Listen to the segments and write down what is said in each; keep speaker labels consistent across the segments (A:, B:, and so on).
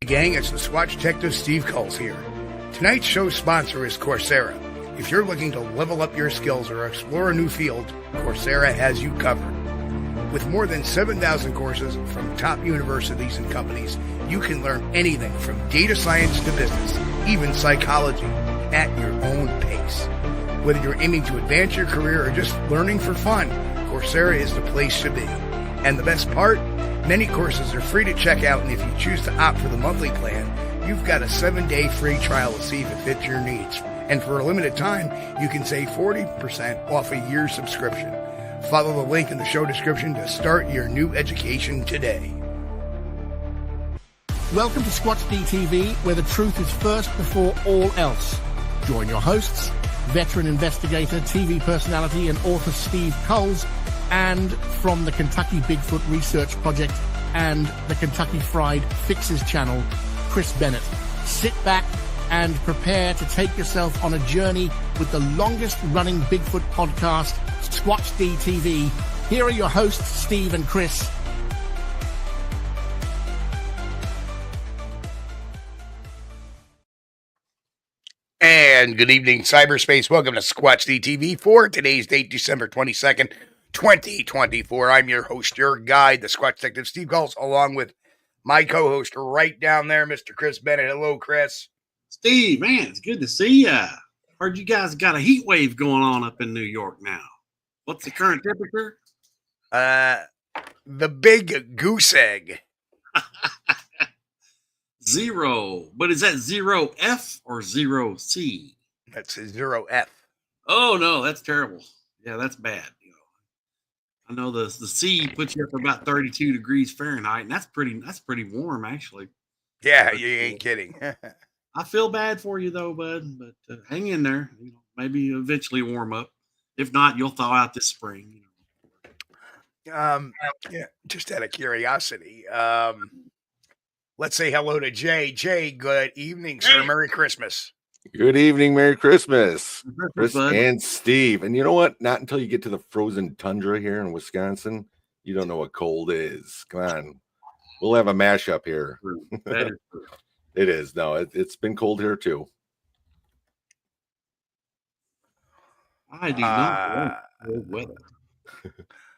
A: Gang, it's the Squatch Detective Steve Kulls here. Tonight's show sponsor is Coursera. If you're looking to level up your skills or explore a new field, Coursera has you covered. With more than 7,000 courses from top universities and companies, you can learn anything from data science to business, even psychology, at your own pace. Whether you're aiming to advance your career or just learning for fun, Coursera is the place to be. And the best part? Many courses are free to check out, and if you choose to opt for the monthly plan, you've got a 7-day free trial to see if it fits your needs. And for a limited time, you can save 40% off a year's subscription. Follow the link in the show description to start your new education today.
B: Welcome to Squatch-D TV, where the truth is first before all else. Join your hosts, veteran investigator, TV personality, and author Steve Kulls, and from the Kentucky Bigfoot Research Project and the Kentucky Fried Fixes channel, Chris Bennett. Sit back and prepare to take yourself on a journey with the longest-running Bigfoot podcast, Squatch-D TV. Here are your hosts, Steve and Chris.
A: And good evening, cyberspace. Welcome to Squatch-D TV for today's date, December 22nd, 2024. I'm your host, your guide, the Squatch Detective Steve Kulls, along with my co-host right down there, Mr. Chris Bennett. Hello, Chris.
C: Steve, man, it's good to see ya. Heard you guys got a heat wave going on up in New York now. What's the current temperature?
A: The big goose egg.
C: 0. But is that 0F or 0C?
A: That's a 0F.
C: Oh, no, that's terrible. Yeah, that's bad. You know, I know the C puts you up about 32 degrees Fahrenheit, and that's pretty warm, actually.
A: Yeah, you ain't kidding.
C: I feel bad for you, though, bud, but hang in there. You know, maybe eventually warm up. If not, you'll thaw out this spring. You know.
A: Yeah, just out of curiosity, let's say hello to Jay. Jay, good evening, sir. Merry Christmas.
D: Good evening, Merry Christmas, Chris
C: bud.
D: and Steve. And you know what? Not until you get to the frozen tundra here in Wisconsin, you don't know what cold is. Come on. We'll have a mashup here.
C: That is true.
D: It is. No, it's been cold here too.
C: I do not want cold weather.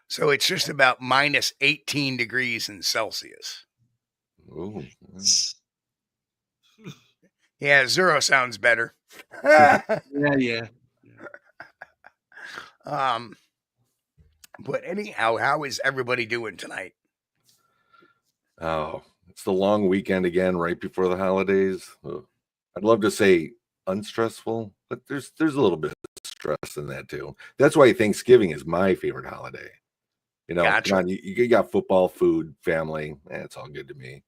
A: So it's just about minus 18 degrees in Celsius.
D: Ooh.
A: Yeah, 0 sounds better.
C: Yeah.
A: But anyhow, how is everybody doing tonight?
D: Oh, it's the long weekend again, right before the holidays. I'd love to say unstressful, but there's a little bit of stress in that too. That's why Thanksgiving is my favorite holiday. You know,
A: Gotcha.
D: John, you got football, food, family. It's all good to me.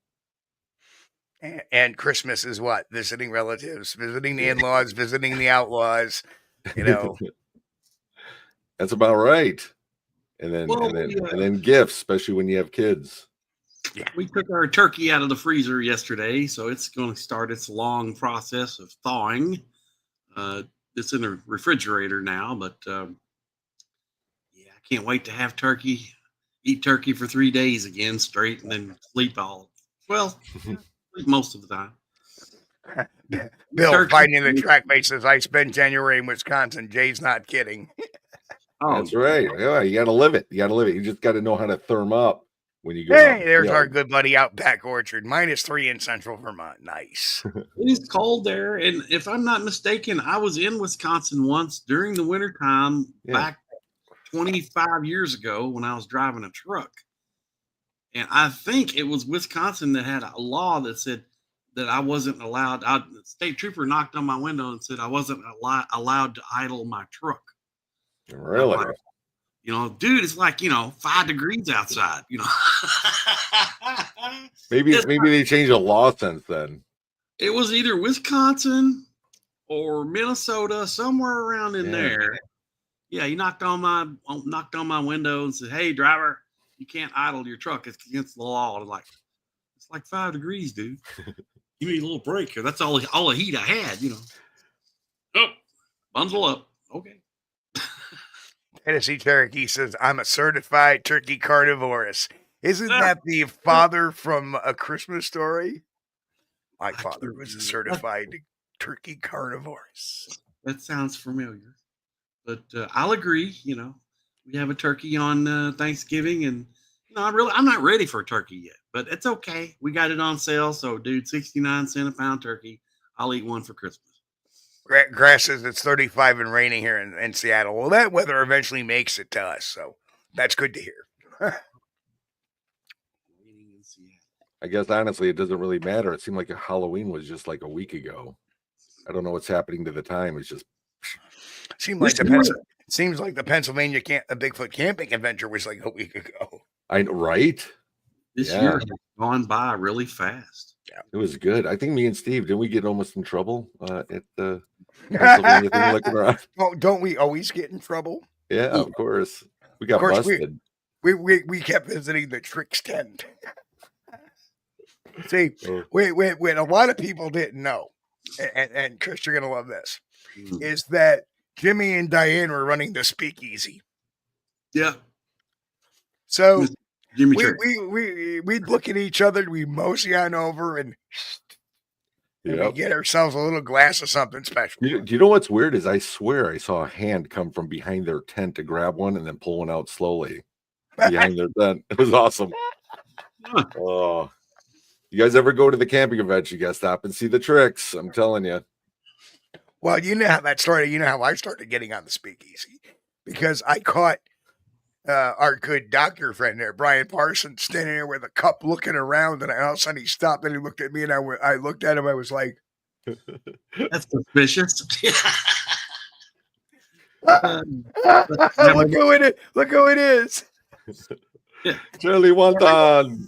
A: And Christmas is what? Visiting relatives, visiting the in-laws, visiting the outlaws, you know.
D: That's about right. And then gifts, especially when you have kids.
A: Yeah.
C: We took our turkey out of the freezer yesterday, so it's going to start its long process of thawing. It's in the refrigerator now, but I can't wait to have turkey, eat turkey for 3 days again straight, and then sleep most of the time.
A: Bill,
C: Turkey.
A: finding the track mate says, I spent January in Wisconsin. Jay's not kidding.
C: Oh,
D: That's right. Yeah, you got to live it. You just got to know how to therm up when you go.
A: Hey, there's our good buddy out back orchard. -3 in central Vermont. Nice.
C: It's cold there, and if I'm not mistaken, I was in Wisconsin once during the wintertime back 25 years ago when I was driving a truck. And I think it was Wisconsin that had a law that said that I wasn't allowed. The state trooper knocked on my window and said I wasn't allowed to idle my truck.
D: Really?
C: Like, you know, dude, it's like, 5 degrees outside,
D: Maybe they changed the law since then.
C: It was either Wisconsin or Minnesota, somewhere around in there. Yeah, he knocked on my window and said, "Hey, driver, you can't idle your truck. It's against the law." It's like 5 degrees, dude. Give me a little break here. That's all the heat I had, Oh, bundle up. Okay.
A: Tennessee Cherokee says, I'm a certified turkey carnivorous. Isn't that the father from A Christmas Story? My father was a certified turkey carnivore.
C: That sounds familiar. But I'll agree. We have a turkey on Thanksgiving, and I'm not ready for a turkey yet. But it's okay. We got it on sale, so dude, 69 cents a pound turkey. I'll eat one for Christmas.
A: Grass says it's 35 and raining here in Seattle. Well, that weather eventually makes it to us, so that's good to hear.
D: I guess honestly, it doesn't really matter. It seemed like Halloween was just like a week ago. I don't know what's happening to the time. It's just
A: seems like the Pennsylvania Bigfoot camping adventure was like a week ago.
D: Right.
C: This year has gone by really fast.
D: Yeah, it was good. I think me and Steve, didn't we get almost in trouble at the Pennsylvania thing looking around?
A: Oh, don't we always get in trouble?
D: Yeah, of course. We got busted.
A: We kept visiting the Tricks tent. See, what a lot of people didn't know, and Chris, you're gonna love this, is that Jimmy and Diane were running the speakeasy.
C: Yeah.
A: So we'd look at each other, we mosey on over, and we get ourselves a little glass of something special.
D: Do you know what's weird is I swear I saw a hand come from behind their tent to grab one and then pull one out slowly behind their tent. It was awesome. Oh, you guys ever go to the camping event? You guys stop and see the tricks. I'm telling you.
A: Well, you know how that started. You know how I started getting on the speakeasy because I caught our good doctor friend there, Brian Parsons, standing there with a cup looking around, and all of a sudden he stopped and he looked at me, and I looked at him. I was like,
C: "That's suspicious."
A: Look who it is.
D: Charlie Wonton.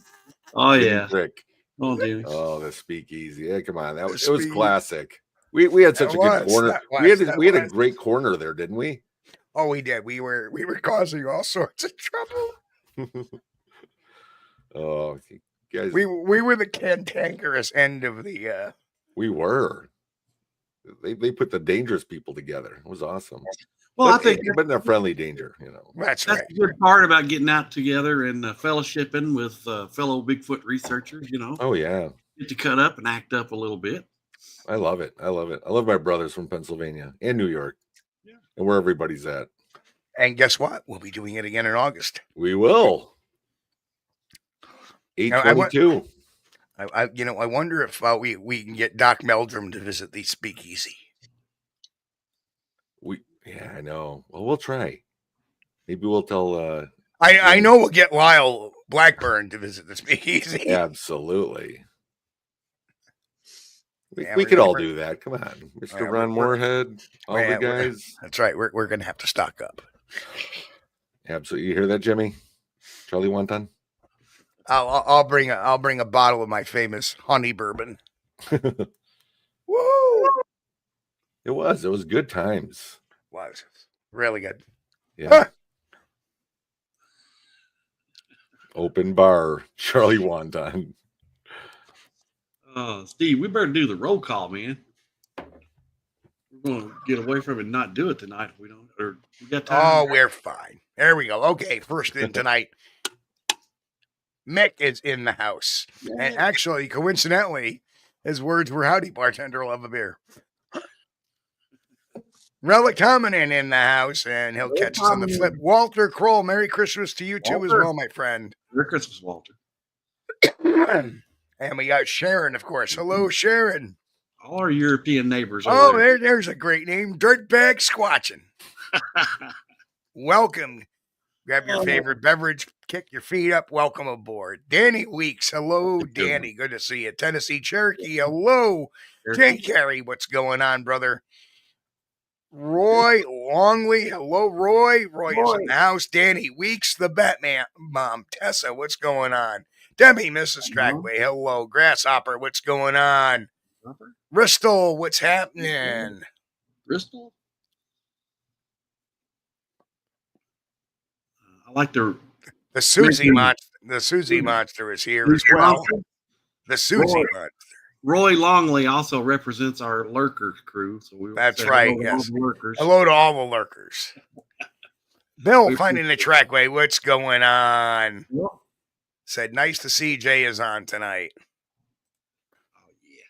C: Oh yeah.
D: Trick.
C: Oh dude.
D: Oh, the speakeasy. Yeah, come on. It was classic. We had such a good corner. We had a great corner there, didn't we?
A: Oh, we did. We were causing all sorts of trouble.
D: Oh, you guys.
A: We were the cantankerous end of the.
D: We were. They put the dangerous people together. It was awesome.
C: Well, I think,
D: but in a friendly danger,
A: That's
C: right. The good part about getting out together and fellowshipping with fellow Bigfoot researchers.
D: Oh yeah.
C: Get to cut up and act up a little bit.
D: I love it. I love my brothers from Pennsylvania and New York, and where everybody's at.
A: And guess what? We'll be doing it again in August.
D: We will. 8/22.
A: I wonder if we can get Doc Meldrum to visit the speakeasy.
D: Yeah, I know. Well, we'll try. Maybe we'll tell.
A: I know we'll get Lyle Blackburn to visit the speakeasy.
D: Absolutely. We could all do that. Come on, Mr. Ron Moorhead, all the guys.
A: That's right. We're going to have to stock up.
D: Absolutely. You hear that, Jimmy? Charlie Wonton?
A: I'll bring a bottle of my famous honey bourbon. Woo!
D: It was good times.
A: Was really good.
D: Yeah. Open bar, Charlie Wonton.
C: Steve, we better do the roll call, man. We're going to get away from it and not do it tonight if we don't. Or we got time.
A: Oh, we're fine. There we go. Okay, first in tonight, Mick is in the house. Yeah. And actually, coincidentally, his words were, "Howdy, bartender, love a beer." Relic Hominin in the house, and he'll catch us on the flip. Walter Kroll, Merry Christmas to you too as well, my friend.
C: Merry Christmas, Walter.
A: And we got Sharon, of course. Hello, Sharon.
C: All our European neighbors.
A: Oh, there's a great name. Dirtbag Squatchin. Welcome. Grab your favorite beverage, kick your feet up. Welcome aboard. Danny Weeks. Hello, Danny. Good to see you. Tennessee Cherokee. Hello. Jay Carey. What's going on, brother? Roy Longley. Hello, Roy. Roy is in the house. Danny Weeks, the Batman mom. Tessa, what's going on? Debbie, Mrs. Strackway. Hello. Grasshopper, what's going on? Bristol, what's happening?
C: Bristol? I like the
A: Susie monster. The Susie monster is here as well. The Susie monster.
C: Roy Longley also represents our lurker crew. So
A: that's right. Yes. Hello to all the lurkers. Bill, finding the trackway. What's going on? Said, nice to see Jay is on tonight.
C: Oh, yeah.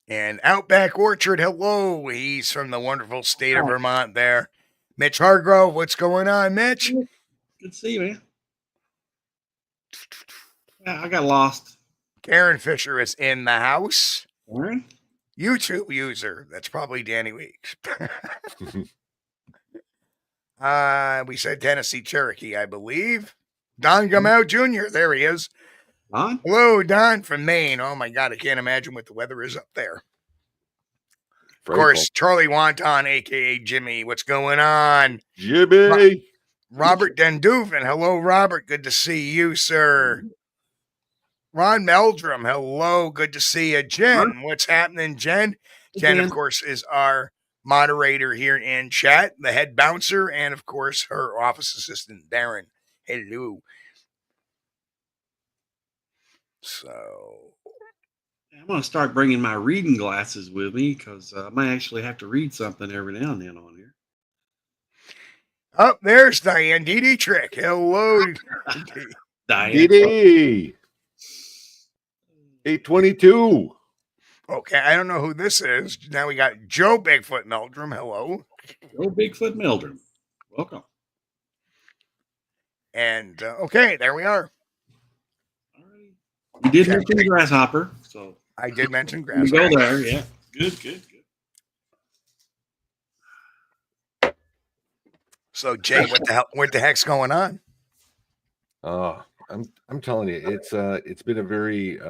A: And Outback Orchard, hello. He's from the wonderful state of Vermont there. Mitch Hargrove, what's going on, Mitch?
C: Good to see you, man. Yeah, I got lost.
A: Karen Fisher is in the house.
C: Karen?
A: YouTube user. That's probably Danny Weeks. We said Tennessee Cherokee, I believe. Don Gamel Jr., there he is.
C: Don?
A: Hello, Don from Maine. Oh my God, I can't imagine what the weather is up there. Of course, Charlie Wanton, aka Jimmy. What's going on?
D: Jimmy.
A: Robert Denduven. Hello, Robert. Good to see you, sir. Ron Meldrum. Hello. Good to see you. Jen, what's happening, Jen? Jen, of course, is our moderator here in chat, the head bouncer, and of course, her office assistant, Darren. Hello. So
C: I'm going to start bringing my reading glasses with me because I might actually have to read something every now and then on here.
A: Oh, there's Diane Dee Trick. Hello,
C: Diane.
D: Dee 822.
A: Okay, I don't know who this is. Now we got Joe Bigfoot Meldrum. Hello.
C: Joe Bigfoot Meldrum. Welcome.
A: And okay, there we are.
C: You did mention grasshopper, so
A: I did mention
C: we
A: grasshopper.
C: go there, yeah. Good.
A: So Jay, what the heck's going on?
D: I'm telling you, it's been a very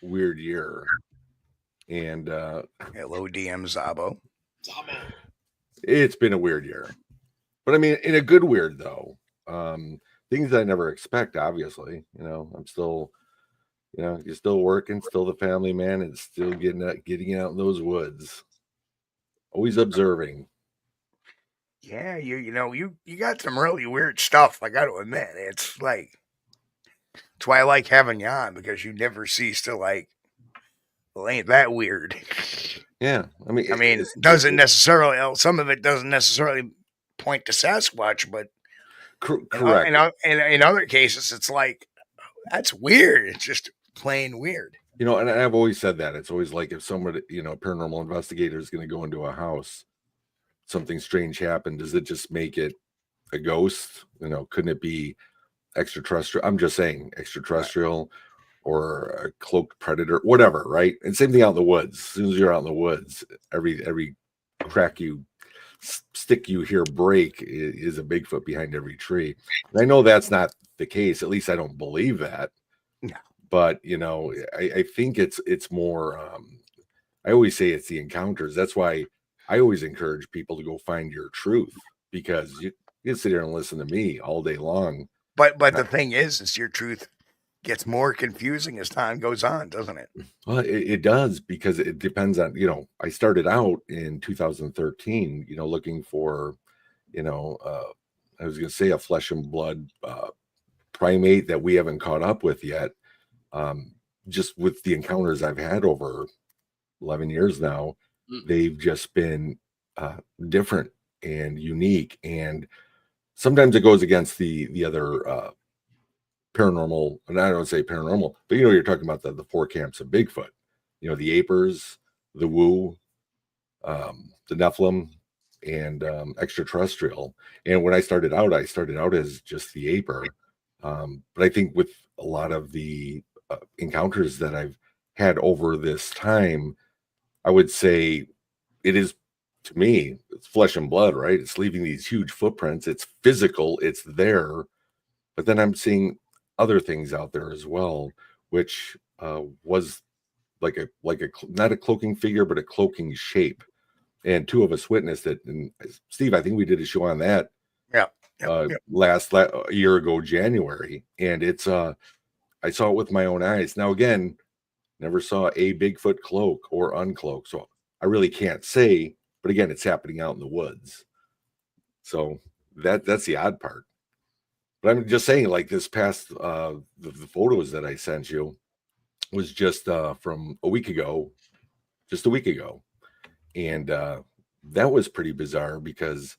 D: weird year. And
A: hello, DM Zabo.
D: It's been a weird year. But I mean, in a good weird though. Things I never expect, obviously. You know, I'm still, you know, you're still working, still the family man, and still getting out in those woods. Always observing.
A: Yeah, you got some really weird stuff. I got to admit, it's like that's why I like having you on, because you never cease to like. Well, ain't that weird?
D: Yeah, I mean,
A: it doesn't necessarily. Some of it doesn't necessarily point to Sasquatch, but
D: correct.
A: In other cases, it's like that's weird. It's just plain weird.
D: You know, and I've always said that it's always like if somebody, you know, paranormal investigator is going to go into a house, something strange happened. Does it just make it a ghost? You know, couldn't it be extraterrestrial? I'm just saying extraterrestrial or a cloaked predator, whatever, right? And same thing out in the woods. As soon as you're out in the woods, every crack you stick you hear break is a Bigfoot behind every tree. And I know that's not the case. At least I don't believe that.
A: No.
D: But you know, I think it's more. I always say it's the encounters. That's why I always encourage people to go find your truth, because you can sit here and listen to me all day long.
A: But the thing is your truth gets more confusing as time goes on, doesn't it?
D: Well, it does, because it depends on, you know, I started out in 2013, you know, looking for, you know, I was going to say a flesh and blood primate that we haven't caught up with yet. Just with the encounters I've had over 11 years now, they've just been different and unique. And sometimes it goes against the other paranormal, and I don't say paranormal, but you know, you're talking about the four camps of Bigfoot, you know, the apers, the woo, the Nephilim, and extraterrestrial. And when I started out as just the aper. But I think with a lot of the encounters that I've had over this time, I would say it is, to me, it's flesh and blood, right? It's leaving these huge footprints. It's physical. It's there. But then I'm seeing other things out there as well, which was like a not a cloaking figure, but a cloaking shape. And two of us witnessed it. And Steve, I think we did a show on that. Last year ago, January, and it's I saw it with my own eyes. Now again, never saw a Bigfoot cloak or uncloak, so I really can't say. But again, it's happening out in the woods, so that's the odd part. But I'm just saying, like this past the photos that I sent you was just from a week ago, and that was pretty bizarre because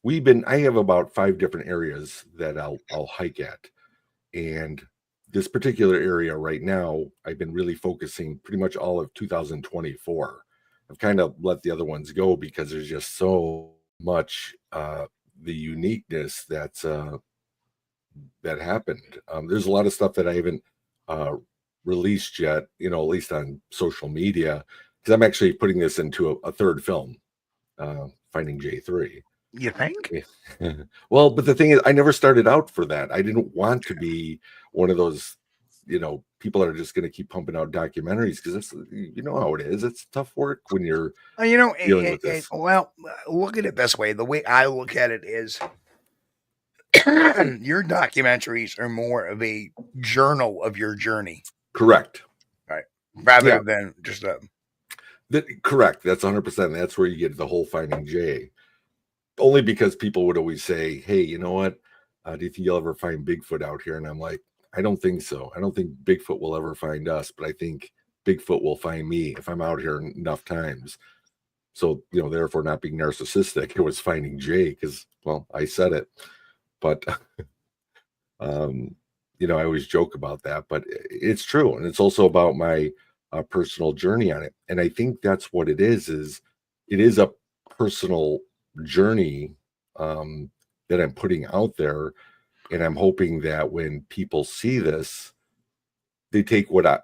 D: I have about 5 different areas that I'll hike at, and this particular area right now, I've been really focusing pretty much all of 2024. I've kind of let the other ones go because there's just so much the uniqueness that happened. There's a lot of stuff that I haven't released yet, at least on social media, because I'm actually putting this into a third film, Finding J3.
A: You think?
D: Well, but the thing is, I never started out for that. I didn't want to be one of those, people that are just going to keep pumping out documentaries, because it's, how it is. It's tough work when you're dealing with this.
A: Well, look at it this way. The way I look at it is your documentaries are more of a journal of your journey.
D: Correct.
A: Right. Rather than just
D: correct. That's 100%. That's where you get the whole Finding J. Only because people would always say, hey, you know what? Do you think you'll ever find Bigfoot out here? And I'm like, I don't think so. I don't think Bigfoot will ever find us, but I think Bigfoot will find me if I'm out here enough times. So, therefore not being narcissistic, it was Finding J because, well, I said it. But, I always joke about that, but it's true. And it's also about my personal journey on it. And I think that's what it is it is a personal journey that I'm putting out there. And I'm hoping that when people see this, they take what I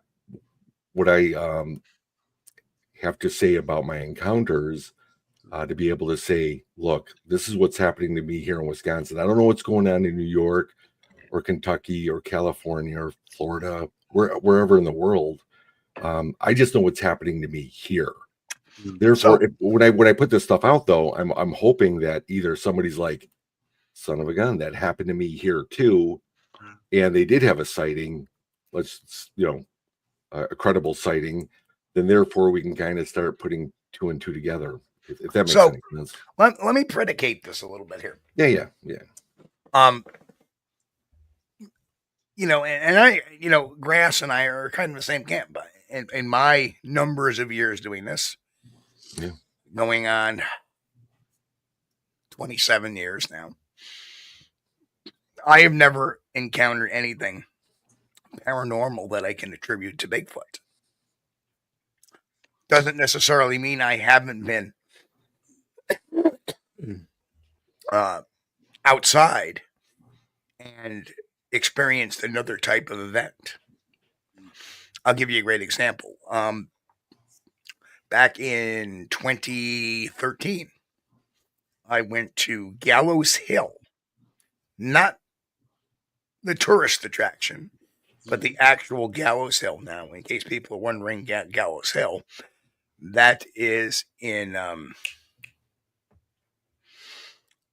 D: have to say about my encounters to be able to say, look, this is what's happening to me here in Wisconsin. I don't know what's going on in New York or Kentucky or California or Florida, wherever in the world. I just know what's happening to me here. Therefore, when I put this stuff out, though, I'm hoping that either somebody's like, son of a gun, that happened to me here too, and they did have a sighting, a credible sighting, then therefore we can kind of start putting two and two together, if that makes any sense.
A: Let me predicate this a little bit here.
D: Yeah.
A: And I, Grass and I are kind of the same camp, but in my numbers of years doing this, going on 27 years now, I have never encountered anything paranormal that I can attribute to Bigfoot. Doesn't necessarily mean I haven't been outside and experienced another type of event. I'll give you a great example. Back in 2013, I went to Gallows Hill, not the tourist attraction, but the actual Gallows Hill. Now, in case people are wondering, Gallows Hill, that is in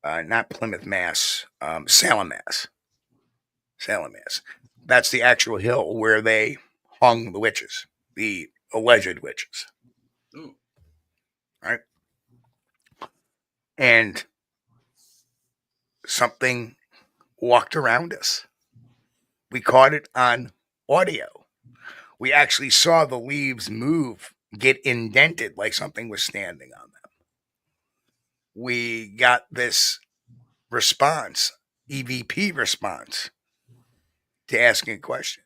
A: not Plymouth, Mass, Salem, Mass. That's the actual hill where they hung the witches, the alleged witches.
C: Ooh.
A: Right? And something walked around us. We caught it on audio. We actually saw the leaves move, get indented like something was standing on them. We got this response, EVP response, to asking a question.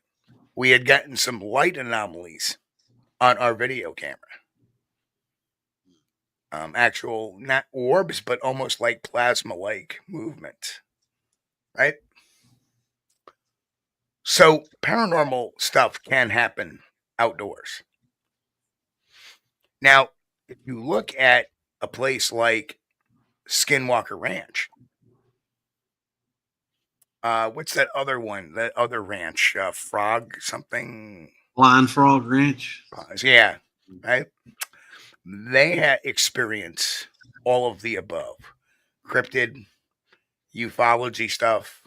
A: We had gotten some light anomalies on our video camera. Actual, not orbs, but almost like plasma-like movement. Right? So paranormal stuff can happen outdoors. Now, if you look at a place like Skinwalker Ranch, what's that other one? That other ranch, Frog something?
C: Blind Frog Ranch.
A: Yeah, right? They had experienced all of the above. Cryptid, ufology stuff,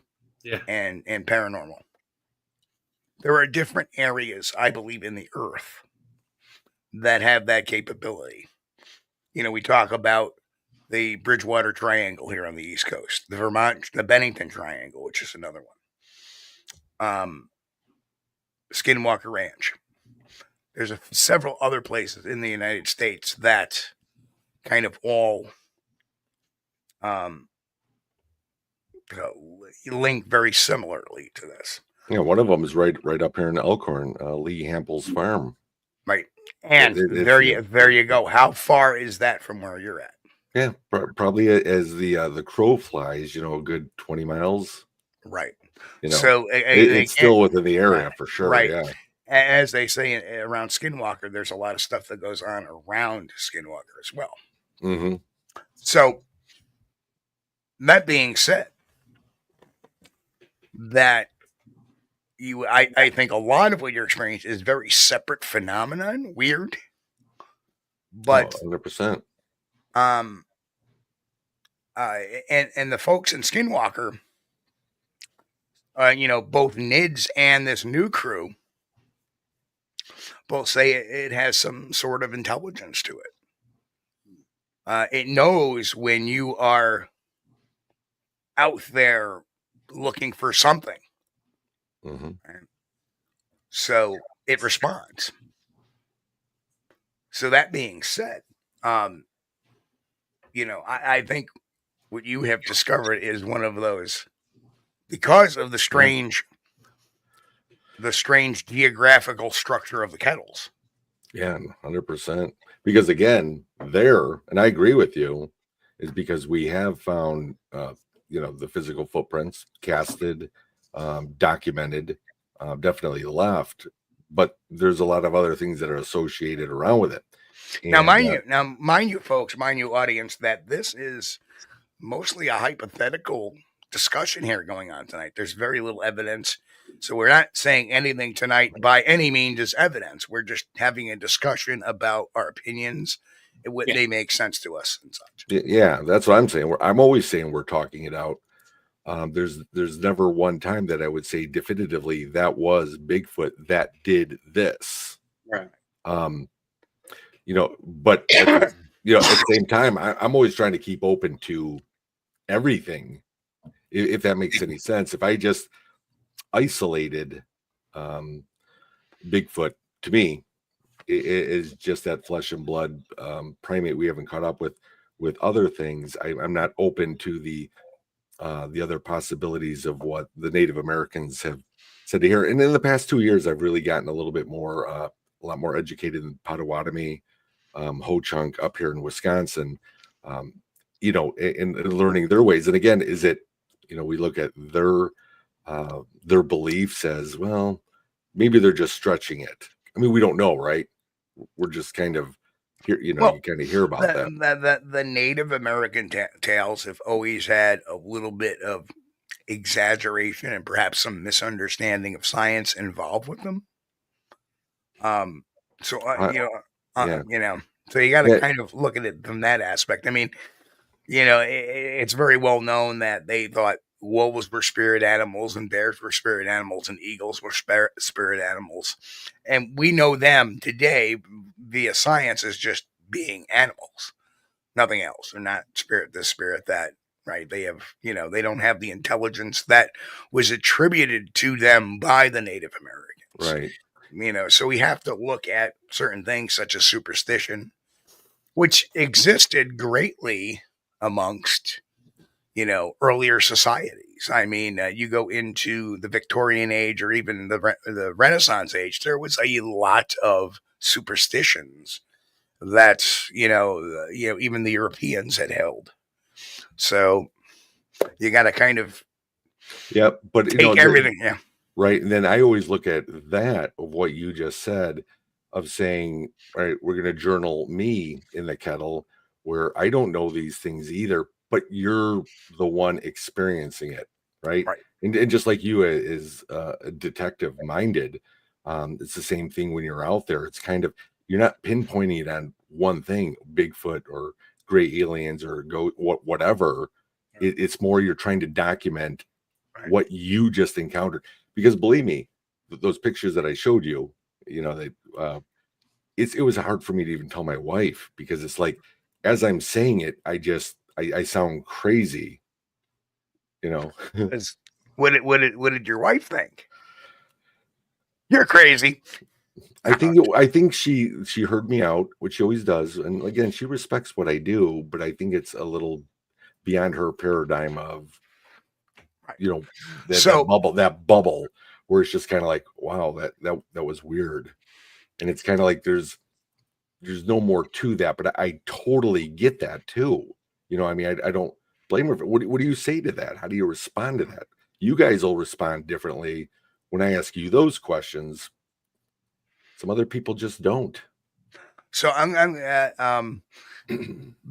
A: and paranormal. There are different areas, I believe, in the earth that have that capability. We talk about the Bridgewater Triangle here on the East Coast, the Bennington Triangle, which is another one. Skinwalker Ranch. There's several other places in the United States that kind of all link very similarly to this.
D: Yeah, one of them is right up here in Elkhorn, Lee Hample's farm.
A: Right. And there you go. How far is that from where you're at?
D: Yeah, probably as the crow flies, a good 20 miles.
A: Right.
D: So it's still within the area for sure.
A: Right.
D: Yeah.
A: As they say around Skinwalker, there's a lot of stuff that goes on around Skinwalker as well.
D: Mm-hmm.
A: So that being said, that I think a lot of what you're experiencing is very separate phenomenon, weird, but
D: 100%.
A: And the folks in Skinwalker, both NIDS and this new crew both say it has some sort of intelligence to it. It knows when you are out there looking for something.
D: Mm-hmm.
A: So it responds. So that being said, I think what you have discovered is one of those, because of the strange geographical structure of the kettles.
D: Yeah, 100%. Because again, and I agree with you, is because we have found, the physical footprints casted, documented, definitely left, but there's a lot of other things that are associated around with it. And,
A: mind you, folks, audience, that this is mostly a hypothetical discussion here going on tonight. There's very little evidence. So we're not saying anything tonight by any means is evidence. We're just having a discussion about our opinions and what they make sense to us and such.
D: Yeah, that's what I'm saying. I'm always saying we're talking it out. There's never one time that I would say definitively that was Bigfoot that did this.
C: Right.
D: But at the same time, I'm always trying to keep open to everything, if that makes any sense. If I just isolated Bigfoot, to me, it is just that flesh and blood primate we haven't caught up with other things. I'm not open to the other possibilities of what the Native Americans have said here. And in the past 2 years, I've really gotten a little bit more, a lot more educated in Potawatomi, Ho-Chunk up here in Wisconsin, and learning their ways. And again, is it, we look at their beliefs as, well, maybe they're just stretching it. I mean, we don't know, right? We're just kind of here, you kind of hear about that.
A: The Native American tales have always had a little bit of exaggeration and perhaps some misunderstanding of science involved with them. So you got to kind of look at it from that aspect. I mean, it's very well known that they thought wolves were spirit animals and bears were spirit animals and eagles were spirit animals. And we know them today via science as just being animals, nothing else. They're not spirit this, spirit that, right? They have, they don't have the intelligence that was attributed to them by the Native Americans.
D: Right.
A: So we have to look at certain things such as superstition, which existed greatly amongst, earlier societies. I mean, you go into the Victorian age or even the Renaissance age, there was a lot of superstitions that, even the Europeans had held. So you got to kind of
D: but
A: take everything. Yeah.
D: Right. And then I always look at that of what you just said of saying, right, we're going to journal me in the kettle where I don't know these things either, but you're the one experiencing it. Right. And just like you is a detective minded, it's the same thing when you're out there. It's kind of, you're not pinpointing it on one thing, Bigfoot or gray aliens or whatever. It's more you're trying to document what you just encountered. Because believe me, those pictures that I showed you, it was hard for me to even tell my wife, because it's like, as I'm saying it, I sound crazy,
A: What did your wife think? You're crazy.
D: I think she heard me out, which she always does, and again, she respects what I do, but I think it's a little beyond her paradigm of, that bubble where it's just kind of like, wow, that was weird. And it's kind of like there's no more to that, but I totally get that too. You know, I mean, I don't blame her. What do you say to that? How do you respond to that? You guys will respond differently when I ask you those questions. Some other people just don't.
A: So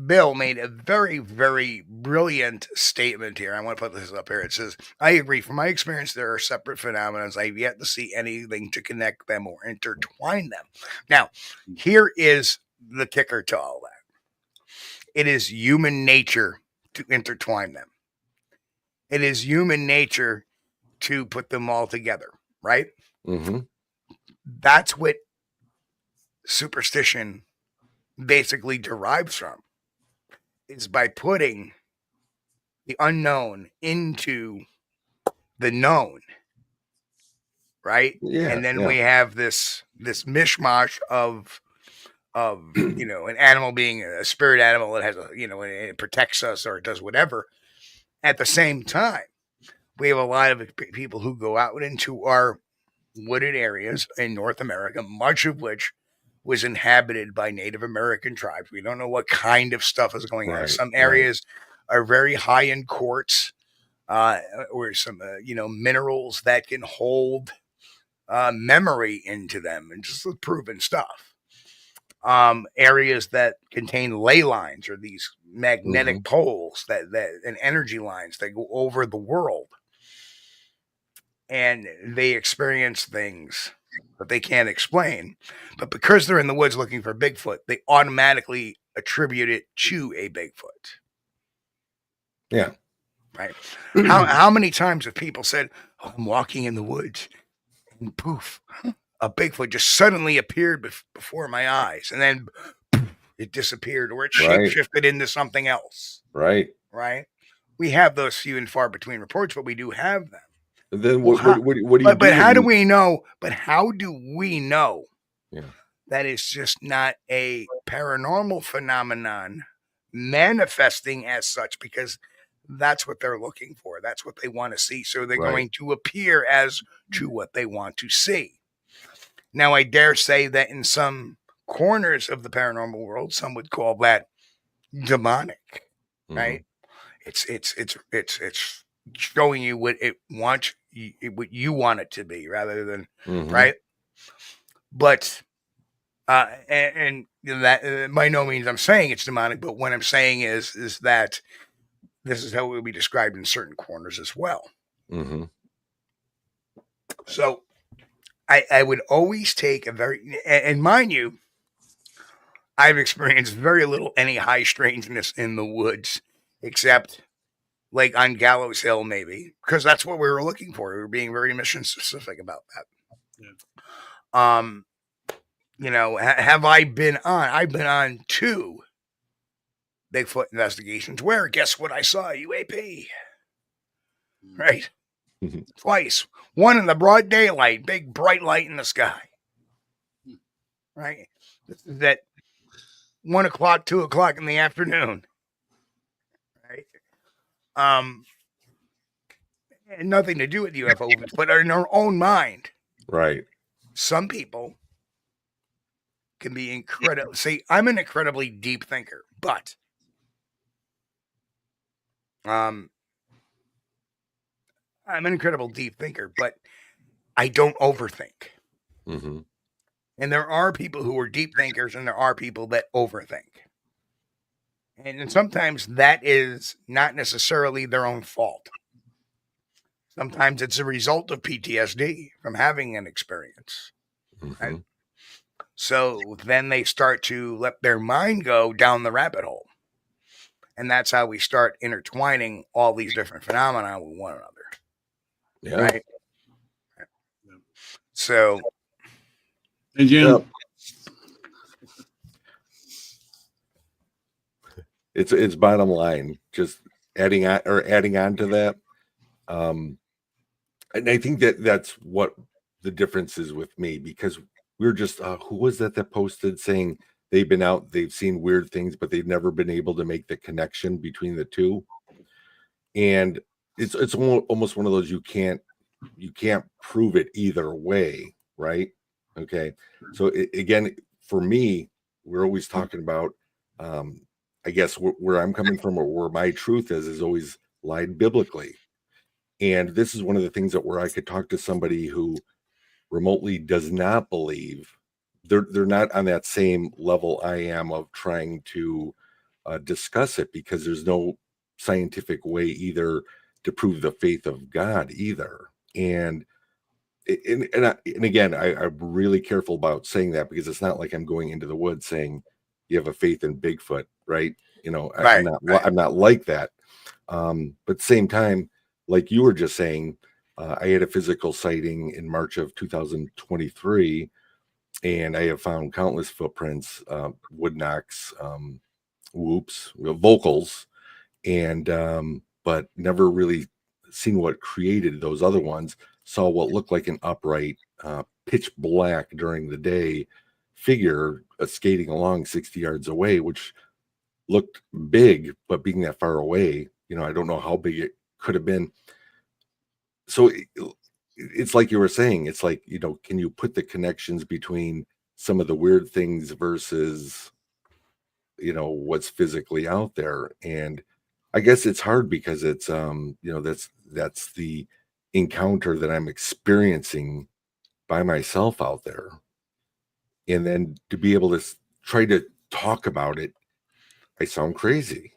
A: Bill made a very, very brilliant statement here. I want to put this up here. It says, I agree. From my experience, there are separate phenomena. I've yet to see anything to connect them or intertwine them. Now, here is the kicker to all that. It is human nature to intertwine them. It is human nature to put them all together, right?
D: Mm-hmm.
A: That's what superstition basically derives from, is by putting the unknown into the known, right?
D: Yeah,
A: and then
D: yeah.
A: we have this mishmash of you know, an animal being a spirit animal that has a, you know, it protects us or it does whatever. At the same time, we have a lot of people who go out into our wooded areas in North America, much of which was inhabited by Native American tribes. We don't know what kind of stuff is going on. Some areas are very high in quartz, or some you know, minerals that can hold memory into them, and just proven stuff. Areas that contain ley lines, or these magnetic poles that and energy lines that go over the world, and they experience things that they can't explain. But because they're in the woods looking for Bigfoot, they automatically attribute it to a Bigfoot.
D: Yeah.
A: Right. How many times have people said, oh, I'm walking in the woods and poof, a Bigfoot just suddenly appeared before my eyes, and then poof, it disappeared, or it shapeshifted into something else.
D: Right.
A: Right. We have those few and far between reports, but we do have them.
D: And then what do you do?
A: But how do we know? But how do we know that it's just not a paranormal phenomenon manifesting as such? Because that's what they're looking for. That's what they want to see. So they're going to appear as to what they want to see. Now, I dare say that in some corners of the paranormal world, some would call that demonic, right? It's showing you what it wants, what you want it to be, rather than right. But and that by no means I'm saying it's demonic, but what I'm saying is that this is how it will be described in certain corners as well. So I would always take a very, and mind you, I've experienced very little any high strangeness in the woods, except like on Gallows Hill, maybe, because that's what we were looking for. We were being very mission specific about that. Yeah. You know, have I been on? I've been on 2 Bigfoot investigations where, guess what I saw? UAP. Right? Twice. One in the broad daylight, big bright light in the sky. Right? This is at 1 o'clock, 2 o'clock in the afternoon. Right? And nothing to do with UFOs, but in our own mind.
D: Right.
A: Some people can be incredible. See, I'm an incredibly deep thinker, but I'm an incredible deep thinker, but I don't overthink. And there are people who are deep thinkers, and there are people that overthink. And sometimes that is not necessarily their own fault. Sometimes it's a result of PTSD from having an experience. Right? So then they start to let their mind go down the rabbit hole. And that's how we start intertwining all these different phenomena with one another.
D: Yeah.
A: Right? So.
C: Hey, Jim.
D: It's bottom line, just adding on to that. And I think that's what the difference is with me, because we're just, who was that posted saying they've been out, they've seen weird things, but they've never been able to make the connection between the two. And it's almost one of those, you can't you can't prove it either way, right? Okay. So again, for me, we're always talking about, I guess where I'm coming from, or where my truth is always lied biblically. And this is one of the things that where I could talk to somebody who remotely does not believe. They're not on that same level I am of trying to discuss it, because there's no scientific way either to prove the faith of God either. And again, I'm really careful about saying that, because it's not like I'm going into the woods saying you have a faith in Bigfoot, right? You know,
A: Right,
D: I'm not like that. But at the same time, like you were just saying, I had a physical sighting in March of 2023, and I have found countless footprints, wood knocks, whoops, vocals, and but never really seen what created those other ones. Saw what looked like an upright, pitch black during the day figure skating along 60 yards away, which looked big, but being that far away, I don't know how big it could have been. So it's like you were saying, it's like, can you put the connections between some of the weird things versus, what's physically out there? And I guess it's hard, because it's, that's the encounter that I'm experiencing by myself out there. And then to be able to try to talk about it, I sound crazy,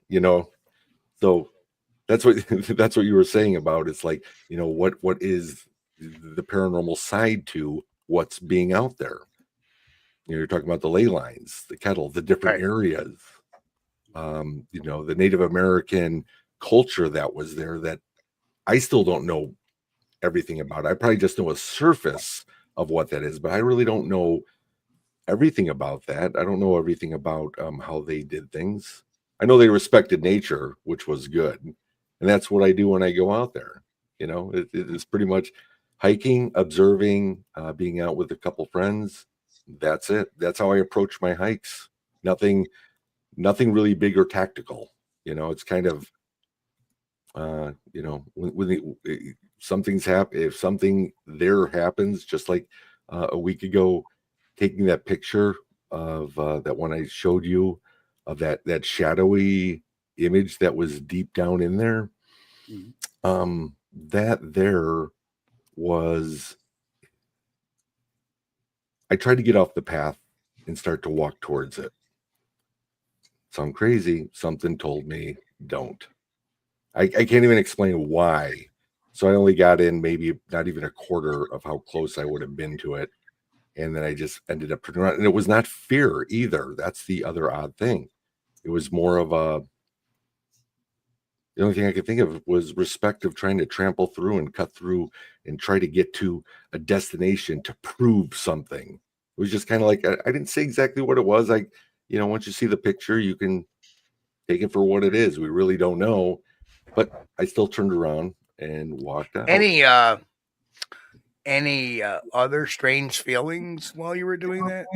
D: So that's what that's what you were saying about. It's like, what is the paranormal side to what's being out there? You're talking about the ley lines, the kettle, the different areas, the Native American culture that was there that I still don't know everything about. I probably just know a surface of what that is, but I really don't know everything about that. I don't know everything about how they did things. I know they respected nature, which was good. And that's what I do when I go out there. It's pretty much hiking, observing, being out with a couple friends. That's it. That's how I approach my hikes. Nothing really big or tactical. It's kind of, when something's happen, if something there happens, just like a week ago, taking that picture of that one I showed you, of that shadowy image that was deep down in there. That there was, I tried to get off the path and start to walk towards it. Sound crazy. Something told me don't. I can't even explain why. So I only got in maybe not even a quarter of how close I would have been to it. And then I just ended up turning around. And it was not fear either. That's the other odd thing. It was more of the only thing I could think of was respect of trying to trample through and cut through and try to get to a destination to prove something. It was just kind of like, I didn't say exactly what it was. Once you see the picture, you can take it for what it is. We really don't know, but I still turned around and walked out.
E: Any other strange feelings while you were doing that?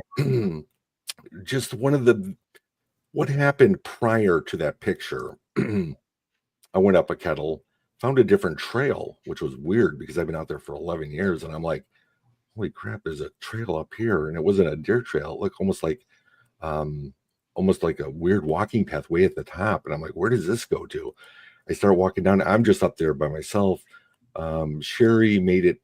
D: Just what happened prior to that picture. I went up a kettle, found a different trail, which was weird because I've been out there for 11 years. And I'm like, holy crap, there's a trail up here. And it wasn't a deer trail. It looked almost like a weird walking path way at the top. And I'm like, where does this go to? I start walking down. I'm just up there by myself. Sherry made it,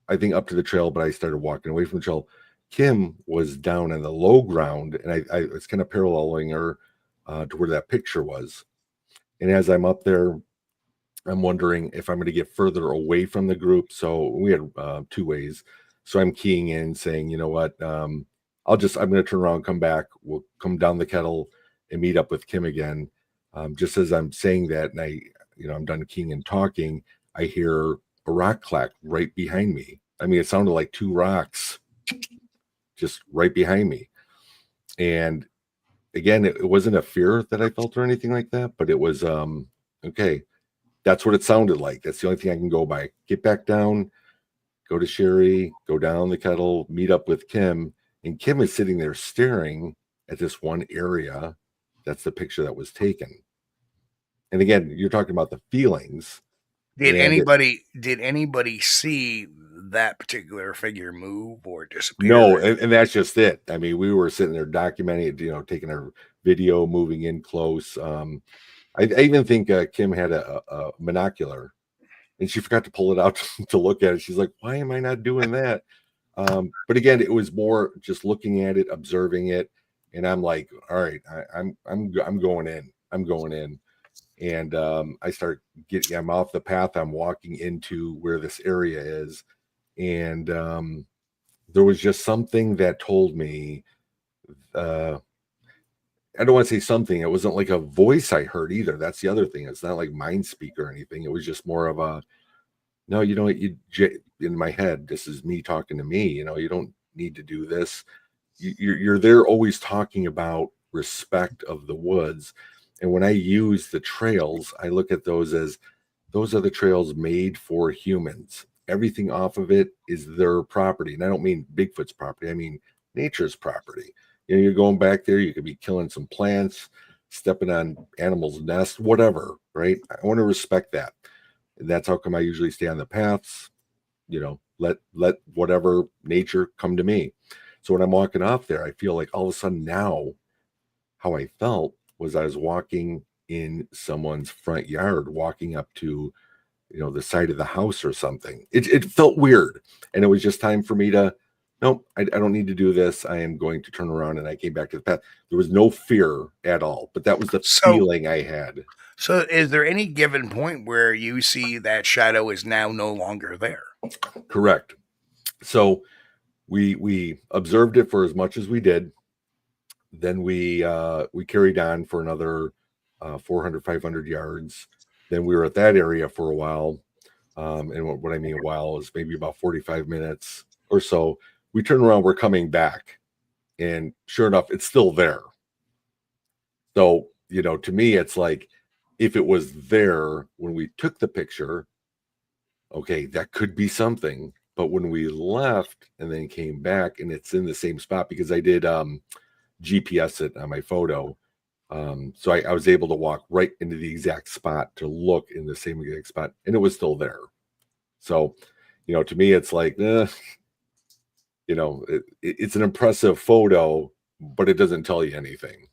D: I think, up to the trail, but I started walking away from the trail. Kim was down in the low ground, and I was kind of paralleling her to where that picture was. And as I'm up there, I'm wondering if I'm going to get further away from the group. So we had 2 ways. So I'm keying in saying, you know what, I'm going to turn around, come back. We'll come down the kettle and meet up with Kim again. Just as I'm saying that, and I'm done keying and talking, I hear a rock clack right behind me. I mean, it sounded like 2 rocks just right behind me. And again, it wasn't a fear that I felt or anything like that, but it was, okay, that's what it sounded like. That's the only thing I can go by. Get back down, go to Sherry, go down the kettle, meet up with Kim. And Kim is sitting there staring at this one area. That's the picture that was taken. And again, you're talking about the feelings.
E: Did anybody see that particular figure move or disappear?
D: No, and that's just it. I mean, we were sitting there documenting it, taking our video, moving in close. I even think Kim had a monocular, and she forgot to pull it out to look at it. She's like, "Why am I not doing that?" But again, it was more just looking at it, observing it, and I'm like, "All right, I'm going in. I'm going in." And I'm off the path. I'm walking into where this area is, and there was just something that told me, I don't want to say something. It wasn't like a voice I heard either. That's the other thing. It's not like mind speak or anything. It was just more of a, no, you know what, in my head, this is me talking to me. You don't need to do this. You're there always talking about respect of the woods. And when I use the trails, I look at those as those are the trails made for humans. Everything off of it is their property. And I don't mean Bigfoot's property. I mean nature's property. You're going back there, you could be killing some plants, stepping on animals' nests, whatever, right? I want to respect that. And that's how come I usually stay on the paths, let whatever nature come to me. So when I'm walking off there, I feel like all of a sudden now how I felt was I was walking in someone's front yard, walking up to, the side of the house or something. It felt weird. And it was just time for me to, nope, I don't need to do this. I am going to turn around. And I came back to the path. There was no fear at all, but that was the feeling I had.
E: So is there any given point where you see that shadow is now no longer there?
D: Correct. So we observed it for as much as we did. Then we carried on for another 400, 500 yards. Then we were at that area for a while. And what I mean a while is maybe about 45 minutes or so. We turn around, we're coming back. And sure enough, it's still there. So, to me, it's like, if it was there when we took the picture, okay, that could be something. But when we left and then came back and it's in the same spot, because I did GPS it on my photo. So I was able to walk right into the exact spot to look in the same exact spot, and it was still there. So, to me, it's like, it's an impressive photo, but it doesn't tell you anything.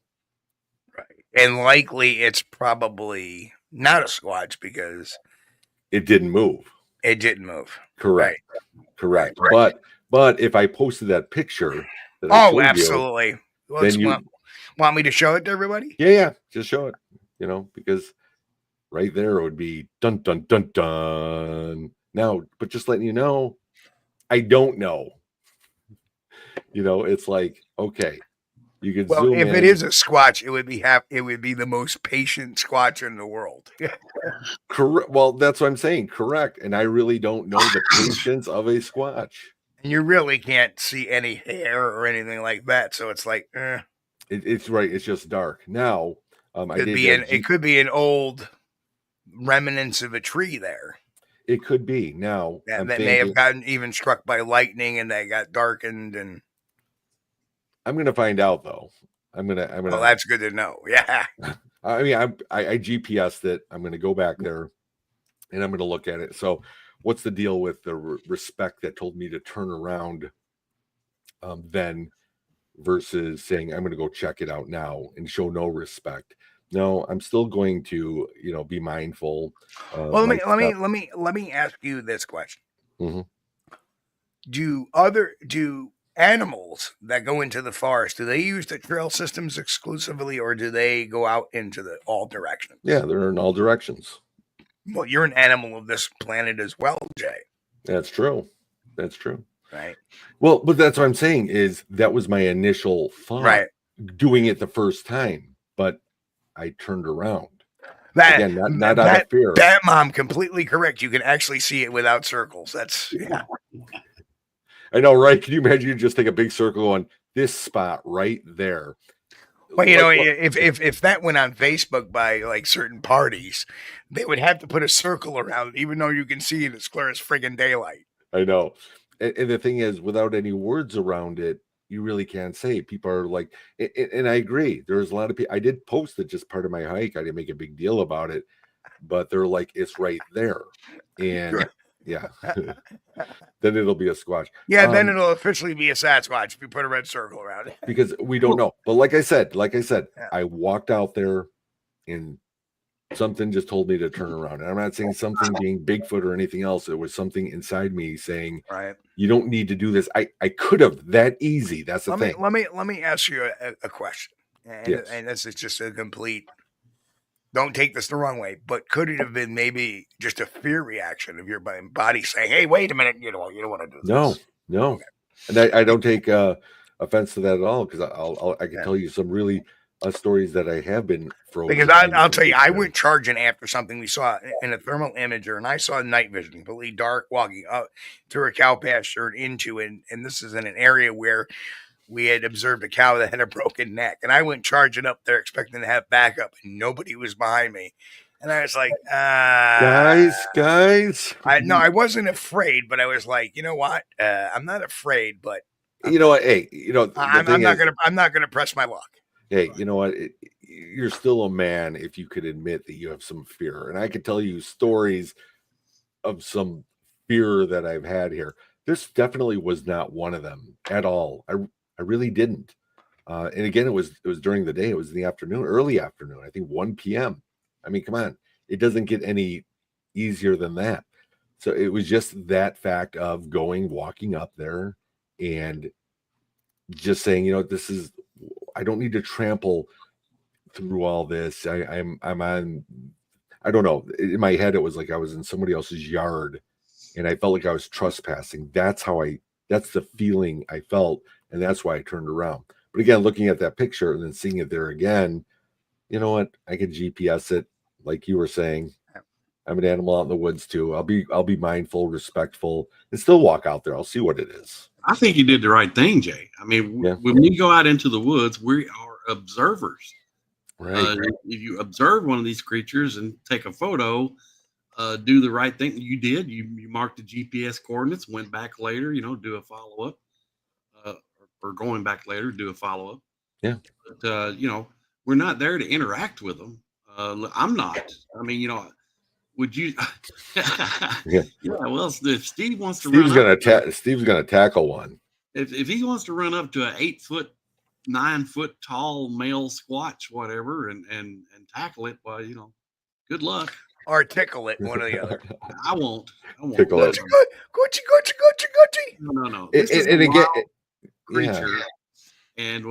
E: Right. And likely it's probably not a Squatch because
D: it didn't move. Correct.
E: Right.
D: Correct.
E: Right.
D: But if I posted that picture, that
E: absolutely.
D: Then
E: want me to show it to everybody?
D: Yeah. Just show it, because right there it would be dun, dun, dun, dun. Now, but just letting you know, I don't know. It's like, okay, you could zoom in.
E: If it is a Squatch, it would be the most patient Squatch in the world.
D: Correct. Well, that's what I'm saying. Correct. And I really don't know the patience of a Squatch.
E: And you really can't see any hair or anything like that. So it's like,
D: It's right. It's just dark. Now,
E: it could be an old remnants of a tree there.
D: It could be. Now,
E: that may have gotten even struck by lightning and they got darkened. And
D: I'm going to find out, though.
E: Well, that's good to know. Yeah.
D: I mean, I GPSed it. I'm going to go back there and I'm going to look at it. So what's the deal with the respect that told me to turn around then versus saying I'm going to go check it out now and show no respect? No, I'm still going to, be mindful.
E: Well, let me ask you this question.
D: Mm-hmm.
E: Do animals that go into the forest, do they use the trail systems exclusively, or do they go out into all directions?
D: Yeah, they're in all directions.
E: Well, you're an animal of this planet as well, Jay.
D: That's true.
E: Right.
D: Well, but that's what I'm saying is that was my initial thought.
E: Right.
D: Doing it the first time, but I turned around.
E: Again,
D: not out of fear.
E: That mom, completely correct. You can actually see it without circles. Yeah.
D: I know, right? Can you imagine you just take a big circle on this spot right there?
E: Well, if that went on Facebook by like certain parties, they would have to put a circle around it, even though you can see it as clear as friggin' daylight.
D: I know. And the thing is, without any words around it, you really can't say. People are like, and I agree. There's a lot of people. I did post it just part of my hike. I didn't make a big deal about it. but they're like, it's right there. And yeah, then it'll be a Squatch.
E: Yeah, then it'll officially be a Sasquatch if you put a red circle around it.
D: Because we don't know. But like I said, I walked out there and something just told me to turn around. And I'm not saying something being Bigfoot or anything else. It was something inside me saying,
E: right,
D: you don't need to do this. I could have that easy. That's the thing.
E: Let me ask you a question. And this is just a complete, don't take this the wrong way, but could it have been maybe just a fear reaction of your body saying, hey, wait a minute, you don't want to do this?
D: No. Okay. And I don't take offense to that at all, because I can tell you some really stories that I have been frozen.
E: Because I'll tell you, I went charging after something we saw in a thermal imager, and I saw night vision, completely dark, walking up through a cow pasture and into it. And this is in an area where we had observed a cow that had a broken neck. And I went charging up there expecting to have backup, and nobody was behind me. And I was like,
D: guys.
E: I wasn't afraid, but I was like, you know what? I'm not afraid, but
D: you know what? Hey,
E: I'm not gonna press my luck.
D: Hey, you know what? You're still a man if you could admit that you have some fear. And I could tell you stories of some fear that I've had here. This definitely was not one of them at all. I really didn't. And again, it was during the day. It was in the afternoon, early afternoon, I think 1 p.m. I mean, come on. It doesn't get any easier than that. So it was just that fact of walking up there and just saying, I don't need to trample through all this. I'm on, I don't know. In my head, it was like I was in somebody else's yard and I felt like I was trespassing. That's the feeling I felt. And that's why I turned around. But again, looking at that picture and then seeing it there again, you know what? I can GPS it, like you were saying. I'm an animal out in the woods too. I'll be mindful, respectful, and still walk out there. I'll see what it is.
C: I think you did the right thing, Jay. I mean, when we go out into the woods, we are observers.
D: Right.
C: If you observe one of these creatures and take a photo, do the right thing. You did. You marked the GPS coordinates, went back later, do a follow up. Or going back later, do a follow-up.
D: Yeah.
C: But, we're not there to interact with them. I'm not. I mean, would you?
D: Yeah.
C: Well, if Steve wants to
D: Steve's going to tackle one.
C: If he wants to run up to an 8 foot, 9 foot tall male Squatch, whatever, and tackle it, well, good luck.
E: Or tickle it, one or the other.
C: I won't.
D: Tickle it.
E: Gucci.
C: No.
D: And again,
C: creature, and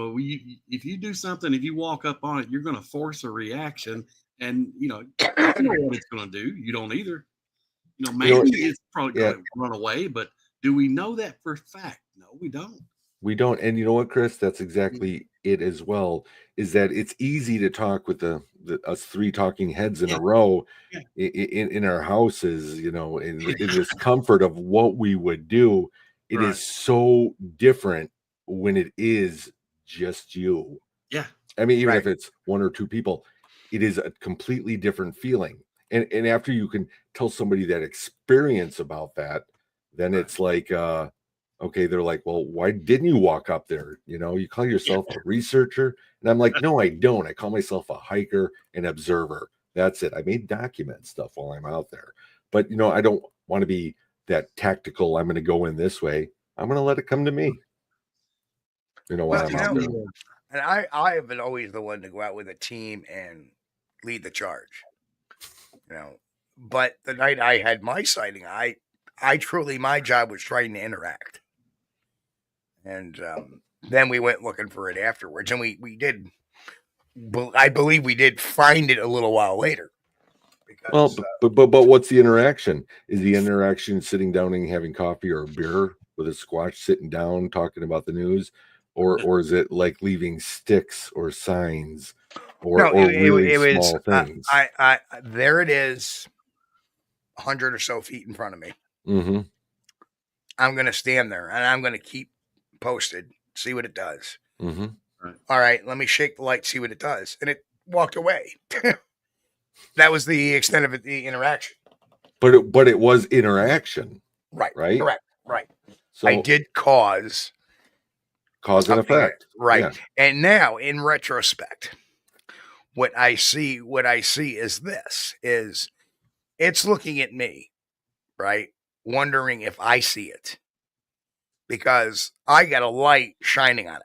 C: if you do something, if you walk up on it, you're going to force a reaction, and you know what it's going to do. You don't either. Maybe it's probably going to run away, but do we know that for a fact? No, we don't.
D: We don't. And you know what, Chris? That's exactly it as well. Is that it's easy to talk with us three talking heads in a row in our houses, in this comfort of what we would do. It is so different when it is just you.
C: Yeah.
D: I mean, even if it's one or two people, it is a completely different feeling. And after you can tell somebody that experience about that, then it's like, okay, they're like, well, why didn't you walk up there? You call yourself a researcher. And I'm like, no, I don't. I call myself a hiker and observer. That's it. I may document stuff while I'm out there. But, I don't want to be that tactical. I'm going to go in this way. I'm going to let it come to me. While I'm out there.
E: And I have been always the one to go out with a team and lead the charge. But the night I had my sighting, I truly, my job was trying to interact. And then we went looking for it afterwards. And we did, I believe we did find it a little while later. Because,
D: but what's the interaction? Is the interaction sitting down and having coffee or a beer with a Squatch, sitting down, talking about the news? Or is it like leaving sticks or signs or really small things?
E: There it is, 100 or so feet in front of me.
D: Mm-hmm.
E: I'm going to stand there and I'm going to keep posted, see what it does.
D: Mm-hmm.
E: All right, let me shake the light, see what it does. And it walked away. That was the extent of the interaction.
D: But it was interaction.
E: Right.
D: Right?
E: Right.
D: So
E: I did cause
D: and effect.
E: Right.
D: Yeah.
E: And now, in retrospect, what I see is this, is it's looking at me, right? Wondering if I see it, because I got a light shining on it.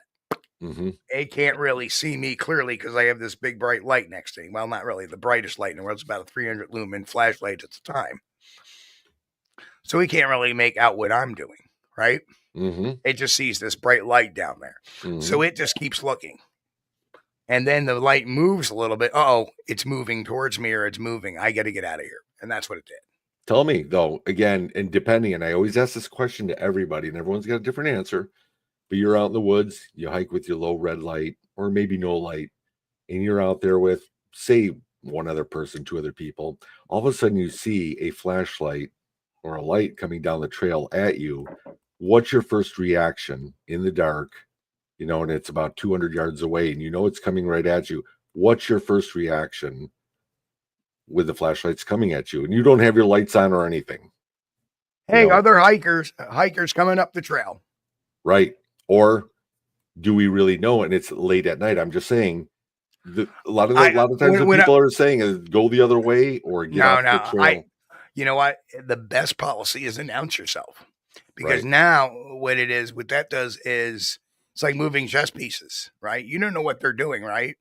D: Mm-hmm.
E: It can't really see me clearly because I have this big bright light next to me. Well, not really the brightest light in the world. It's about a 300 lumen flashlight at the time. So he can't really make out what I'm doing, right?
D: Mm-hmm.
E: It just sees this bright light down there.
D: Mm-hmm.
E: So it just keeps looking. And then the light moves a little bit. Oh, it's moving towards me, or it's moving. I got to get out of here. And that's what it did.
D: Tell me, though, again, and depending, and I always ask this question to everybody, and everyone's got a different answer, but you're out in the woods, you hike with your low red light, or maybe no light, and you're out there with, say, one other person, two other people. All of a sudden, you see a flashlight or a light coming down the trail at you. What's your first reaction in the dark? You know, and it's about 200 yards away, and you know it's coming right at you. What's your first reaction with the flashlights coming at you, and you don't have your lights on or anything?
E: Hey, other hikers coming up the trail.
D: Right. Or do we really know? And it's late at night. I'm just saying a lot of times people are saying is go the other way or get off the trail.
E: You know what? The best policy is announce yourself, because now what it is, what that does is it's like moving chess pieces, right? You don't know what they're doing, right?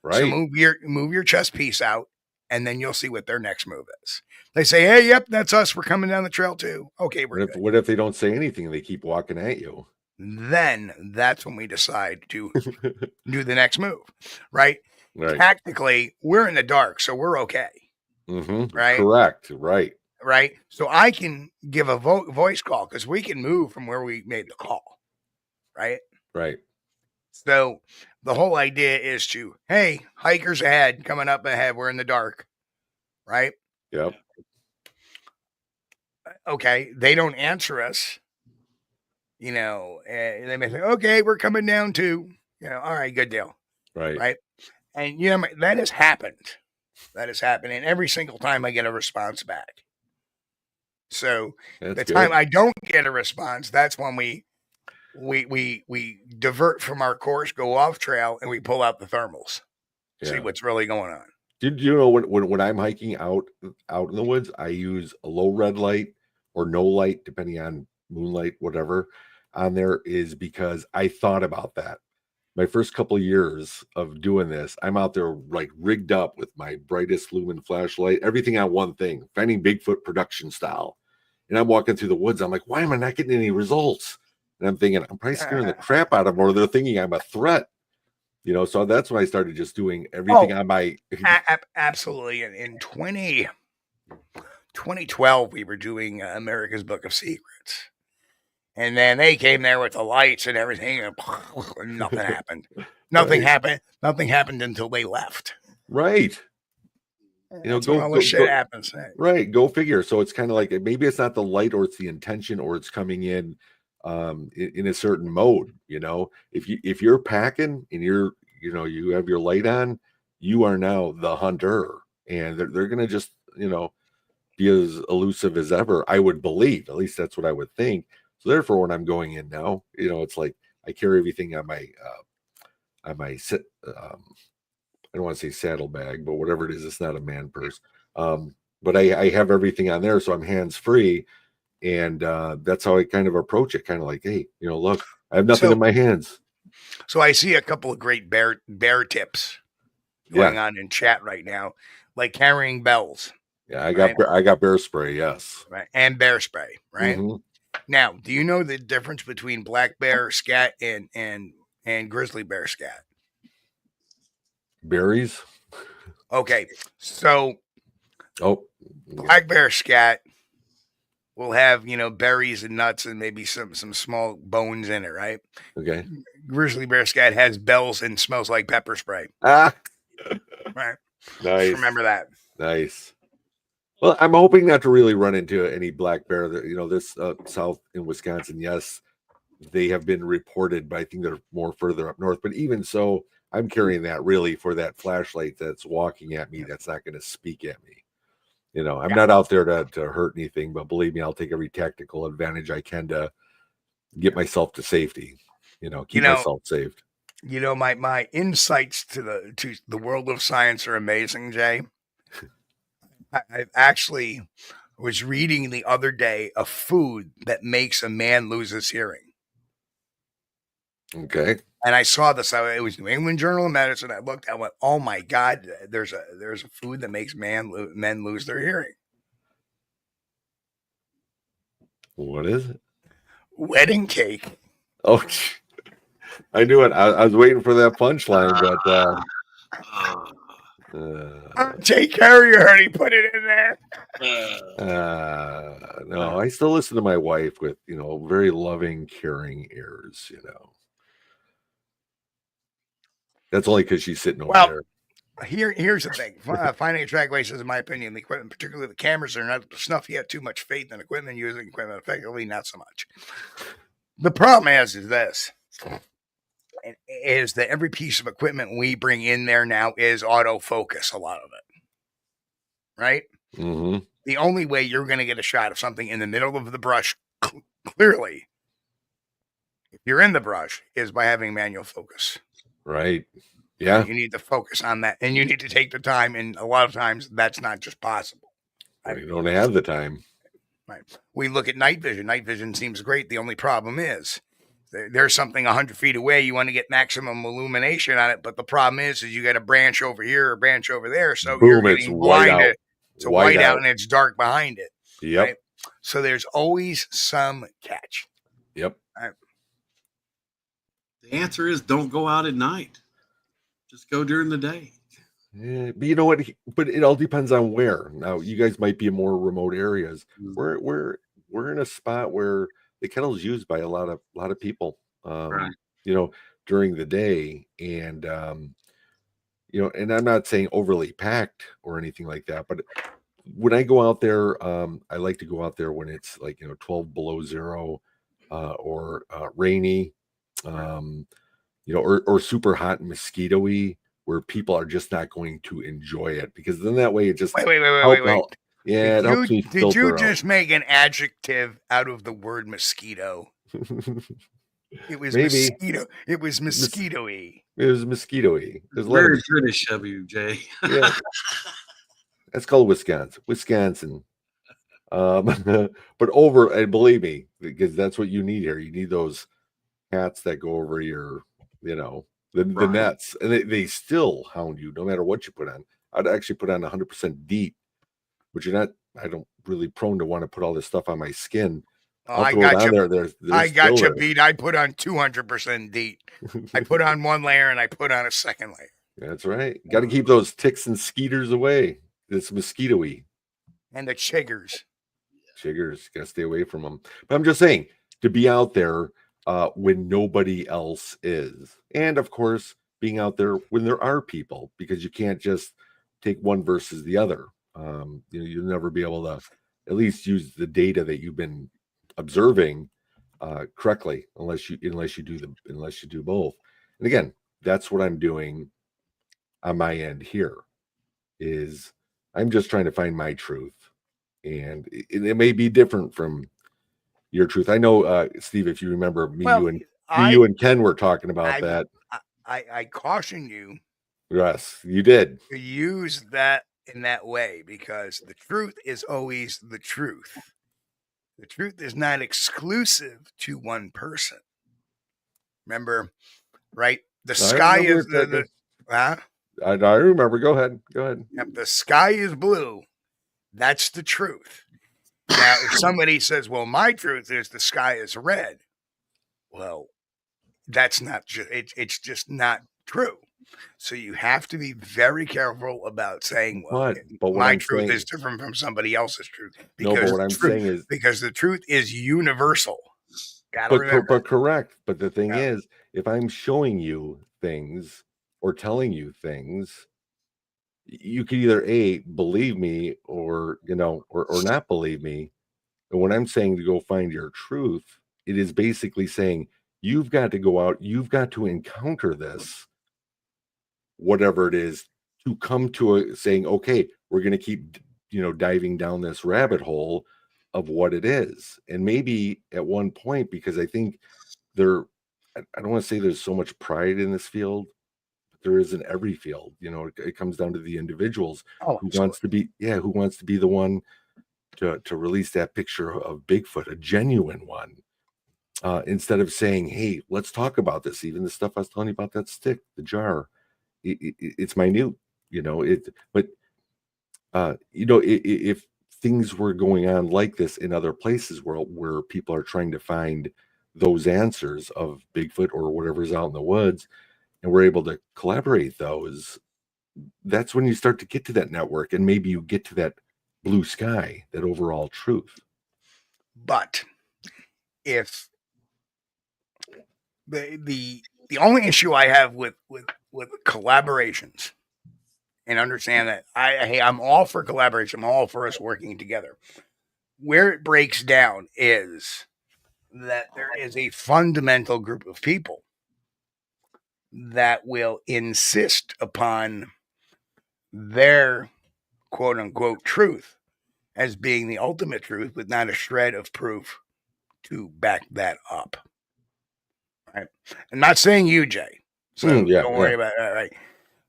D: Right.
E: So move your chess piece out, and then you'll see what their next move is. They say, "Hey, yep, that's us. We're coming down the trail too." Okay,
D: what if they don't say anything and they keep walking at you?
E: Then that's when we decide to do the next move, right?
D: Right.
E: Tactically, we're in the dark, so we're okay.
D: Mm-hmm.
E: Right.
D: Correct. Right.
E: Right. So I can give a voice call because we can move from where we made the call. Right.
D: Right.
E: So the whole idea is to, hey, hikers ahead, coming up ahead. We're in the dark. Right.
D: Yep.
E: Okay. They don't answer us. You know, and they may say, okay, we're coming down too. You know, all right, good deal.
D: Right.
E: Right. And, you know, that has happened. That is happening every single time I get a response back. So the time I don't get a response, that's when we divert from our course, go off trail, and we pull out the thermals, see what's really going on.
D: Did you know when I'm hiking out in the woods, I use a low red light or no light, depending on moonlight, whatever on there, is because I thought about that. My first couple of years of doing this, I'm out there like rigged up with my brightest lumen flashlight, everything on one thing, finding Bigfoot production style. And I'm walking through the woods. I'm like, why am I not getting any results? And I'm thinking, I'm probably scaring the crap out of them, or they're thinking I'm a threat. You know, so that's when I started just doing everything on my.
E: Absolutely. In 2012, we were doing America's Book of Secrets. And then they came there with the lights and everything, and nothing happened. Nothing happened until they left.
D: Right. You know,
E: all this shit happens.
D: Right. Go figure. So it's kind of like maybe it's not the light, or it's the intention, or it's coming in a certain mode. You know, if you're packing and you have your light on, you are now the hunter, and they're gonna just be as elusive as ever. I would believe. At least that's what I would think. So therefore, when I'm going in now, it's like I carry everything on my I don't want to say saddlebag, but whatever it is, it's not a man purse. But I have everything on there, so I'm hands free, and that's how I kind of approach it. Kind of like, hey, look, I have nothing in my hands.
E: So I see a couple of great bear tips going on in chat right now, like carrying bells.
D: Yeah, I got bear spray, yes,
E: right, and bear spray, right.
D: Mm-hmm.
E: Now, do you know the difference between black bear scat and grizzly bear scat?
D: Berries.
E: Okay, so black bear scat will have berries and nuts and maybe some small bones in it, right?
D: Okay.
E: Grizzly bear scat has bells and smells like pepper spray.
D: Right.
E: Nice. Just remember that.
D: Nice. Well, I'm hoping not to really run into any black bear. This south in Wisconsin, yes, they have been reported, but I think they're more further up north. But even so, I'm carrying that really for that flashlight that's walking at me. That's not going to speak at me. I'm not out there to hurt anything, but believe me, I'll take every tactical advantage I can to get myself to safety. Keep myself saved.
E: You know, my insights to the world of science are amazing, Jay. I actually was reading the other day a food that makes a man lose his hearing.
D: Okay.
E: And I saw this. It was New England Journal of Medicine. I looked. I went, "Oh my God! There's a food that makes men lose their hearing."
D: What is it?
E: Wedding cake.
D: Oh, I knew it. I was waiting for that punchline, but
E: Jay Carrier already put it in there.
D: no, I still listen to my wife with, very loving, caring ears, That's only because she's sitting over there.
E: Here's the thing. Finding a track waste is, in my opinion, the equipment, particularly the cameras, are not snuff. You have too much faith in equipment, using equipment effectively, not so much. The problem is this. Is that every piece of equipment we bring in there now is autofocus, a lot of it. Right?
D: Mm-hmm.
E: The only way you're going to get a shot of something in the middle of the brush, clearly, if you're in the brush, is by having manual focus.
D: Right. Yeah.
E: You need to focus on that, and you need to take the time, and a lot of times that's not just possible.
D: You don't have the time.
E: Right. We look at night vision. Night vision seems great. The only problem is there's something 100 feet away. You want to get maximum illumination on it, but the problem is you got a branch over here or a branch over there, so
D: boom,
E: you're getting blinded. It's white out, and it's dark behind it.
D: Yep.
E: Right? So there's always some catch.
D: Yep.
E: Right.
C: The answer is don't go out at night. Just go during the day.
D: Yeah, but you know what? But it all depends on where. Now, you guys might be in more remote areas. We're in a spot where the kettle's used by a lot of people.
C: Right.
D: During the day, and and I'm not saying overly packed or anything like that, but when I go out there, I like to go out there when it's like 12 below zero, or rainy, or super hot and mosquito-y, where people are just not going to enjoy it, because then that way it just
E: wait.
D: Yeah, it helps me
E: did you
D: filter
E: just make an adjective out of the word mosquito? It was
D: Maybe.
E: mosquito. It was mosquito-y.
D: It was mosquito-y. There's
C: Very British of you, Jay.
D: Yeah. That's called Wisconsin. But and believe me, because that's what you need here. You need those hats that go over your, the nets, and they still hound you no matter what you put on. I'd actually put on 100% DEET, which I don't really prone to want to put all this stuff on my skin.
E: I got you.
D: There's
E: I got you beat. I put on 200% DEET. I put on one layer and I put on a second layer.
D: That's right. Got to keep those ticks and skeeters away. It's mosquito-y.
E: And the chiggers.
D: Got to stay away from them. But I'm just saying, to be out there when nobody else is. And of course, being out there when there are people, because you can't just take one versus the other. You'll never be able to at least use the data that you've been observing correctly unless you do both. And again, that's what I'm doing on my end here. Is I'm just trying to find my truth, and it may be different from your truth. I know, Steve, if you remember, you and Ken were talking about that.
E: I caution you.
D: Yes, you did.
E: To use that in that way, because the truth is always the truth. The truth is not exclusive to one person. Remember, right? The sky is
D: I remember. Go ahead.
E: Yep, the sky is blue. That's the truth. Now, if somebody says, well, my truth is the sky is red. Well, that's not it's just not true. So you have to be very careful about saying, well, my truth is different from somebody else's truth.
D: Because what I'm saying is,
E: because the truth is universal.
D: But correct. But the thing is, if I'm showing you things or telling you things, you can either believe me or not believe me. And when I'm saying to go find your truth, it is basically saying you've got to go out, you've got to encounter this, whatever it is, to come to saying, okay, we're going to keep diving down this rabbit hole of what it is. And maybe at one point, because I think I don't want to say there's so much pride in this field, but there is in every field. It comes down to the individuals
E: Oh,
D: who wants to be the one to release that picture of Bigfoot, a genuine one, instead of saying, hey, let's talk about this. Even the stuff I was telling you about, that stick, the jar, it's minute, if things were going on like this in other places where people are trying to find those answers of Bigfoot or whatever's out in the woods, and we're able to collaborate those, that's when you start to get to that network, and maybe you get to that blue sky, that overall truth.
E: But if the only issue I have with collaborations, and understand that I'm all for collaboration, I'm all for us working together. Where it breaks down is that there is a fundamental group of people that will insist upon their quote unquote truth as being the ultimate truth, with not a shred of proof to back that up. Right? I'm not saying you, Jay. So don't worry about it. Right.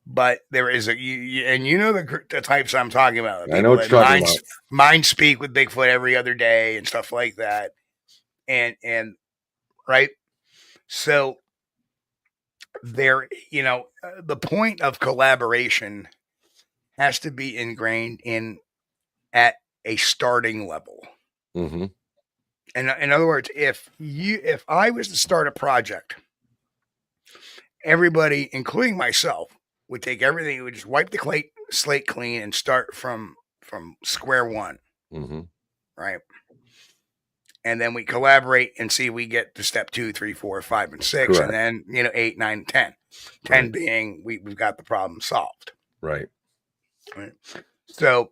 E: But there is and the types I'm talking about.
D: I know what you're talking about.
E: Mind speak with Bigfoot every other day and stuff like that. And right. So there, the point of collaboration has to be ingrained at a starting level.
D: Mm-hmm.
E: And in other words, if I was to start a project, everybody, including myself, would take everything, would just wipe the slate clean and start from square one.
D: Mm-hmm.
E: Right. And then we collaborate and see we get to step 2, 3, 4, 5, and 6. Correct. And then 8, 9, 10. 10 right. being we've got the problem solved.
D: Right.
E: So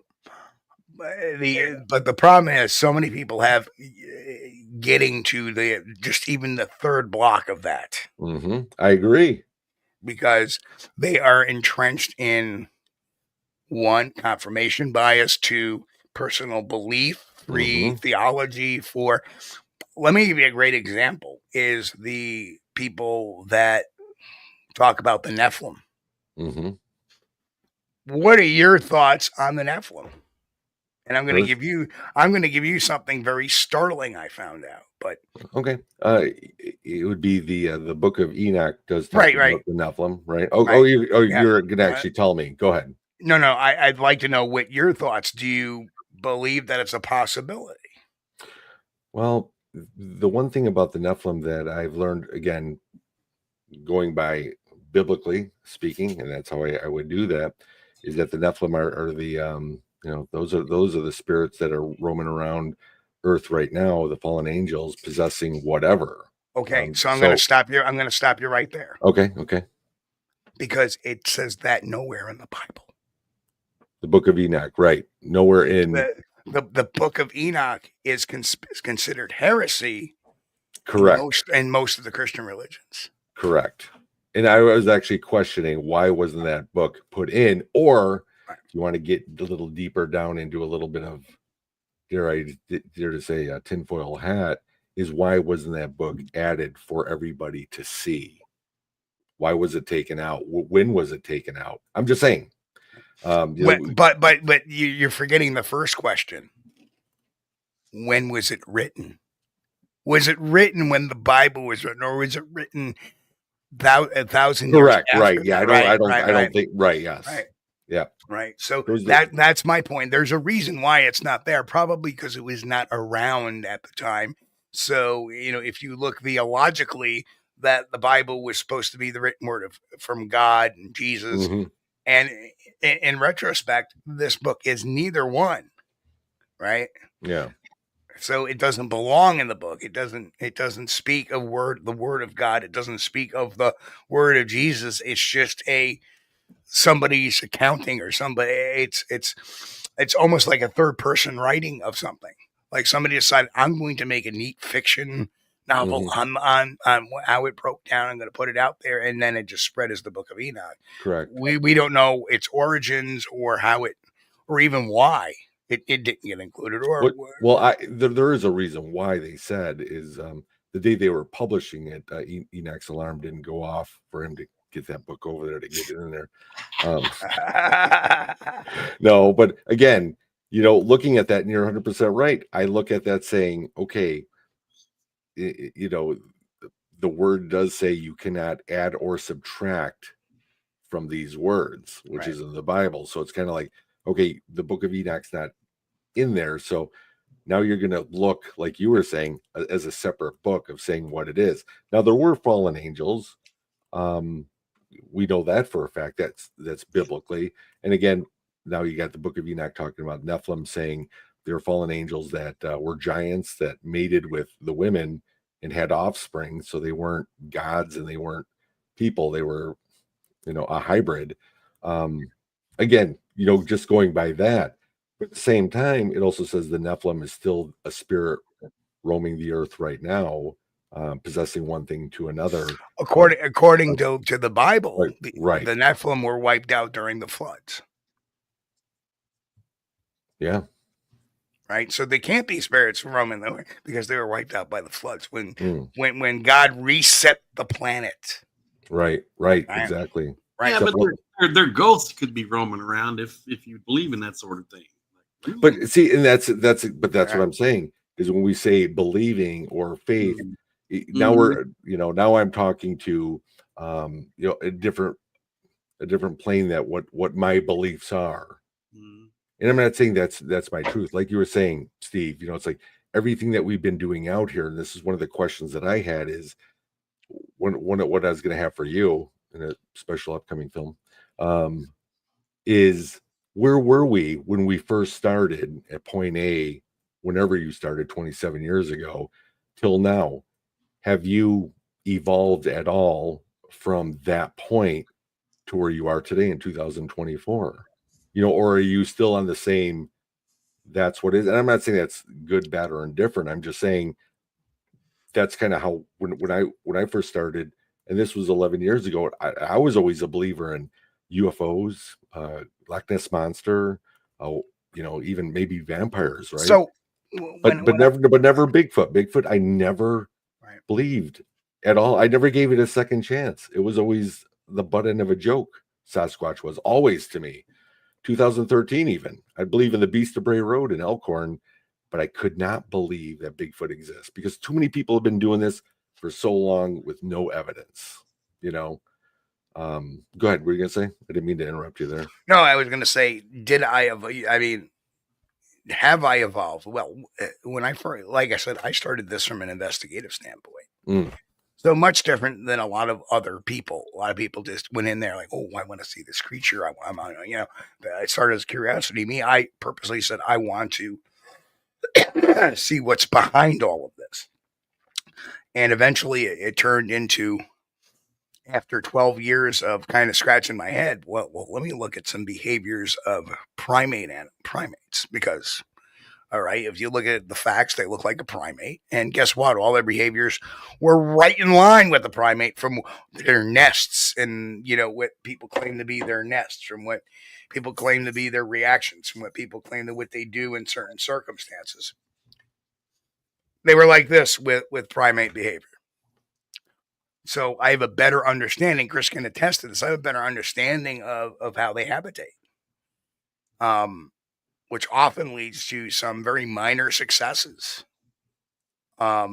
E: but the problem is so many people have getting to just even the third block of that.
D: Mm-hmm. I agree.
E: Because they are entrenched in 1, confirmation bias, 2, personal belief, 3, mm-hmm. theology, 4. Let me give you a great example is the people that talk about the Nephilim.
D: Mm-hmm.
E: What are your thoughts on the Nephilim? And I'm going to give you something very startling I found out. But
D: okay, it would be the Book of Enoch does talk about the Nephilim, right? You're going to actually tell me. Go ahead.
E: No, I'd like to know what your thoughts. Do you believe that it's a possibility?
D: Well, the one thing about the Nephilim that I've learned, again, going by biblically speaking, and that's how I would do that, is that the Nephilim are the those are the spirits that are roaming around Earth right now, the fallen angels possessing whatever.
E: Okay, so I'm going to stop you. I'm going to stop you right there.
D: Okay.
E: Because it says that nowhere in the Bible.
D: The Book of Enoch, right? Nowhere in
E: the Book of Enoch is considered heresy.
D: Correct.
E: In most of the Christian religions.
D: Correct. And I was actually questioning why wasn't that book put in, or if you want to get a little deeper down into a little bit of, dare to say, a tinfoil hat, is why wasn't that book added for everybody to see? Why was it taken out? When was it taken out? I'm just saying.
E: But you're forgetting the first question. When was it written? Was it written when the Bible was written, or was it written 1,000 years
D: Correct.
E: after?
D: Right. Yeah. I don't think. Right. Yes.
E: Right.
D: Yeah.
E: Right. So that's my point. There's a reason why it's not there, probably because it was not around at the time. So, if you look theologically, that the Bible was supposed to be the written word from God and Jesus. Mm-hmm. And in retrospect, this book is neither one. Right.
D: Yeah.
E: So it doesn't belong in the book. It doesn't speak of the word of God. It doesn't speak of the word of Jesus. It's just somebody's accounting or somebody. It's almost like a third person writing of something. Like somebody decided, I'm going to make a neat fiction novel mm-hmm. on how it broke down. I'm going to put it out there, and then it just spread as the Book of Enoch.
D: Correct.
E: We don't know its origins or how it, or even why it didn't get included. Or
D: there is a reason why they said is the day they were publishing it, Enoch's alarm didn't go off for him to get that book over there to get it in there. No, but again, looking at that, and you're 100% right. I look at that saying, okay, the word does say you cannot add or subtract from these words, which is in the Bible. So it's kind of like, okay, the book of Enoch's not in there. So now you're going to look, like you were saying, as a separate book of saying what it is. Now, there were fallen angels. We know that for a fact. That's biblically. And again, now you got the book of Enoch talking about Nephilim, saying there were fallen angels that were giants that mated with the women and had offspring. So they weren't gods and they weren't people. They were, a hybrid. Again, just going by that. But at the same time, it also says the Nephilim is still a spirit roaming the earth right now, possessing one thing to another.
E: According to the Bible,
D: right.
E: The Nephilim were wiped out during the floods.
D: Yeah.
E: Right. So they can't be spirits roaming the earth because they were wiped out by the floods when God reset the planet.
D: Right. Exactly.
C: Right. Yeah, but their ghosts could be roaming around if you believe in that sort of thing.
D: But see, and that's what I'm saying is when we say believing or faith, now we're, now I'm talking to, a different plane that what my beliefs are. And I'm not saying that's my truth. Like you were saying, Steve, it's like everything that we've been doing out here. And this is one of the questions that I had is what I was going to have for you in a special upcoming film, is where were we when we first started at point A, whenever you started 27 years ago till now? Have you evolved at all from that point to where you are today in 2024? Or are you still on the same, that's what it is? And I'm not saying that's good, bad, or indifferent. I'm just saying that's kind of how, when I first started, and this was 11 years ago, I was always a believer in UFOs, Loch Ness Monster, even maybe vampires, right?
E: So,
D: but never Bigfoot. Bigfoot, I never believed at all. I never gave it a second chance. It was always the butt end of a joke. Sasquatch was always to me. 2013, even I believe in the Beast of Bray Road in Elkhorn, but I could not believe that Bigfoot exists because too many people have been doing this for so long with no evidence. Go ahead. What were you gonna say? I didn't mean to interrupt you there.
E: No, I was gonna say, have I evolved? Well, when I first, like I said, I started this from an investigative standpoint. So much different than a lot of other people. A lot of people just went in there like, oh, I want to see this creature. I started as curiosity. I purposely said, I want to see what's behind all of this. And eventually it turned into, after 12 years of kind of scratching my head, well, let me look at some behaviors of primates, because, all right, if you look at the facts, they look like a primate. And guess what? All their behaviors were right in line with the primate, from their nests and, what people claim to be their nests, from what people claim to be their reactions, from what people claim to what they do in certain circumstances. They were like this with primate behavior. So I have a better understanding. Chris can attest to this. I have a better understanding of how they habitate, which often leads to some very minor successes. But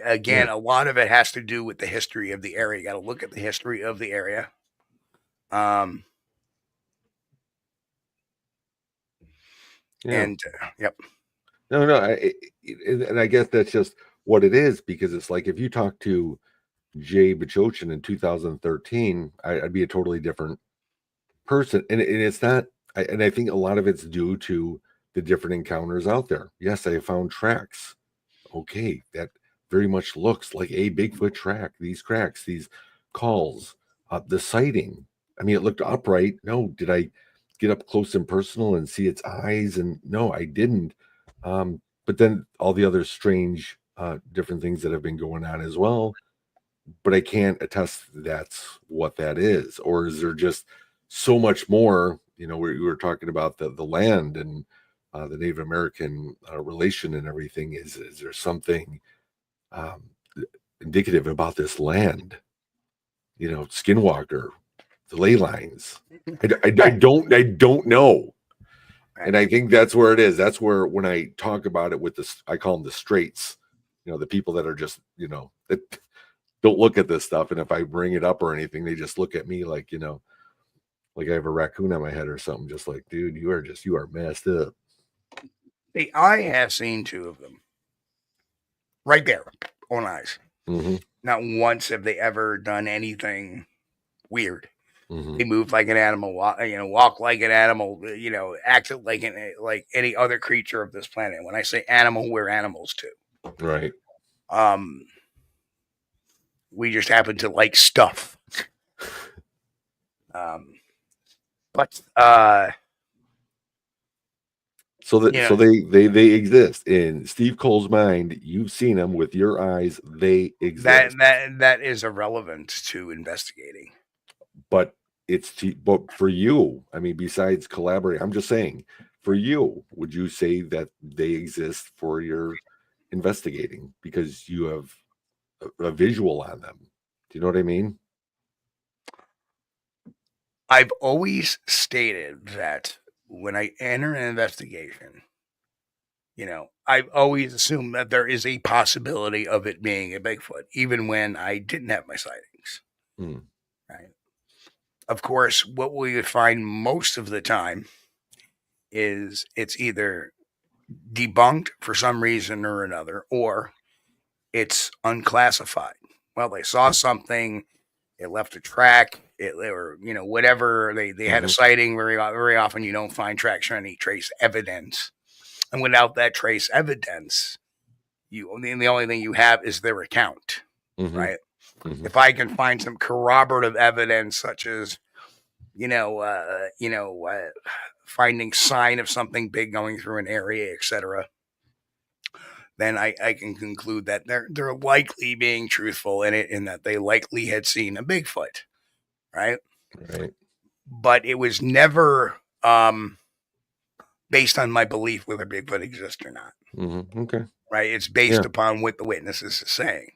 E: again, a lot of it has to do with the history of the area. You got to look at the history of the area. Yep.
D: No, and I guess that's just what it is, because it's like if you talk to Jay Bachochin in 2013, I'd be a totally different person, and it's not. I think a lot of it's due to the different encounters out there. Yes, I found tracks. Okay, that very much looks like a Bigfoot track. These cracks, these calls, the sighting. I mean, it looked upright. No, did I get up close and personal and see its eyes? And no, I didn't. But then all the other strange, different things that have been going on as well. But I can't attest that's what that is. Or is there just so much more? We were talking about the land and the Native American relation and everything. Is there something indicative about this land? Skinwalker, the ley lines. I don't know. And I think that's where it is. That's where, when I talk about it with this, I call them the straights, the people that are just, that don't look at this stuff. And if I bring it up or anything, they just look at me like, like I have a raccoon on my head or something. Just like, dude, you are messed up.
E: I have seen 2 of them right there, own eyes.
D: Mm-hmm.
E: Not once have they ever done anything weird.
D: Mm-hmm.
E: They move like an animal, walk like an animal, act like any other creature of this planet. When I say animal, we're animals too.
D: Right.
E: We just happen to like stuff. But
D: so they exist in Steve Cole's mind. You've seen them with your eyes. They exist.
E: That is irrelevant to investigating.
D: But but for you, I mean, besides collaborating, I'm just saying, for you, would you say that they exist for your investigating because you have a visual on them? Do you know what I mean?
E: I've always stated that when I enter an investigation, I've always assumed that there is a possibility of it being a Bigfoot, even when I didn't have my sightings. Right. Of course, what we would find most of the time is it's either debunked for some reason or another, or it's unclassified. Well, they saw something, it left a track, or whatever. They had a sighting. Very often, you don't find tracks or any trace evidence, and without that trace evidence, the only thing you have is their account, right? Mm-hmm. If I can find some corroborative evidence, such as finding sign of something big going through an area, etc., then I can conclude that they're likely being truthful in it, in that they likely had seen a Bigfoot, right?
D: Right.
E: But it was never based on my belief whether Bigfoot exists or not.
D: Mm-hmm. Okay.
E: Right? It's based upon what the witness is saying.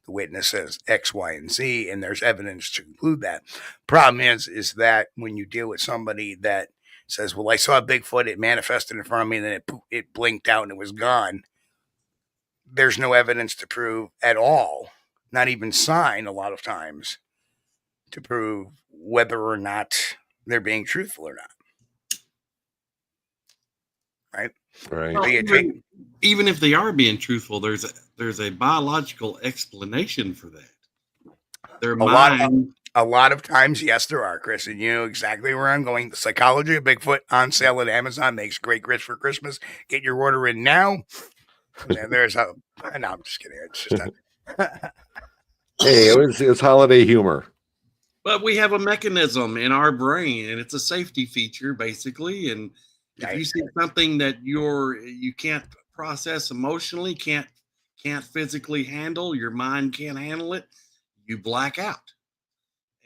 E: The witness says X, Y, and Z, and there's evidence to conclude that. Problem is that when you deal with somebody that says, well, I saw a Bigfoot, it manifested in front of me, and then it blinked out and it was gone, there's no evidence to prove at all, not even sign a lot of times, to prove whether or not they're being truthful or not. Right?
D: Right.
C: Well, even if they are being truthful, there's a biological explanation for that.
E: A lot of times, yes, there are, Chris, and you know exactly where I'm going. The Psychology of Bigfoot on sale at Amazon makes great grits for Christmas. Get your order in now. And there's no, I'm just kidding. It's just
D: hey, it's holiday humor.
C: But we have a mechanism in our brain, and it's a safety feature, basically. And if you see something that you can't process emotionally, can't physically handle, your mind can't handle it, you black out.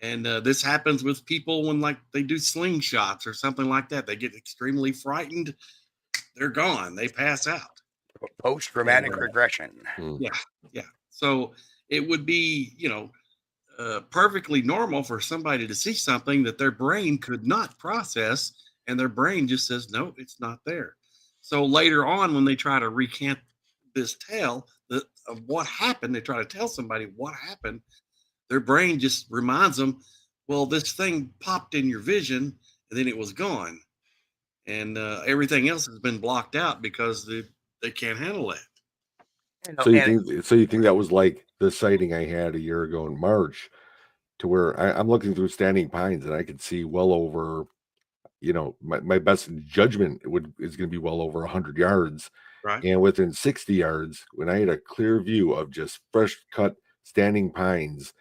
C: And this happens with people when, like, they do slingshots or something like that. They get extremely frightened. They're gone. They pass out.
E: Post-traumatic regression.
C: Yeah. So it would be, perfectly normal for somebody to see something that their brain could not process, and their brain just says, no, it's not there. So later on, when they try to recant this tale of what happened, they try to tell somebody what happened, their brain just reminds them, well, this thing popped in your vision, and then it was gone. And everything else has been blocked out because they can't handle that.
D: So you think that was like the sighting I had a year ago in March, to where I'm looking through standing pines and I could see well over, my best judgment is going to be well over 100 yards.
C: Right.
D: And within 60 yards, when I had a clear view of just fresh cut standing pines,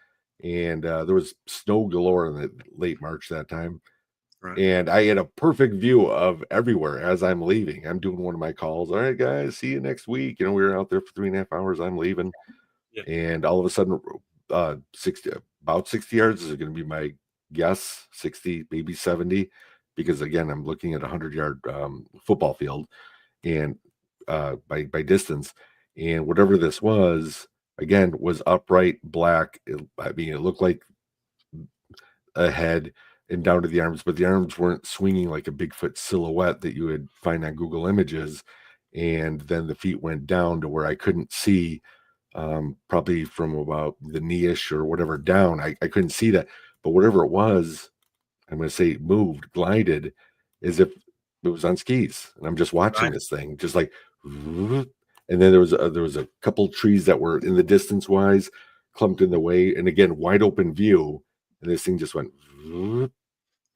D: and there was snow galore in the late March that time. Right. And I had a perfect view of everywhere as I'm leaving. I'm doing one of my calls. All right, guys, see you next week. We were out there for 3.5 hours. I'm leaving. Yeah. And all of a sudden, about 60 yards is going to be my guess, 60, maybe 70. because again, I'm looking at a 100-yard football field, and by distance, and whatever this was, again, was upright, black. It looked like a head and down to the arms, but the arms weren't swinging like a Bigfoot silhouette that you would find on Google Images. And then the feet went down to where I couldn't see, probably from about the knee-ish or whatever down. I couldn't see that, but whatever it was, I'm going to say moved, glided, as if it was on skis. And I'm just watching this thing, just like, and then there was a couple trees that were in the distance wise, clumped in the way, and again, wide open view. And this thing just went,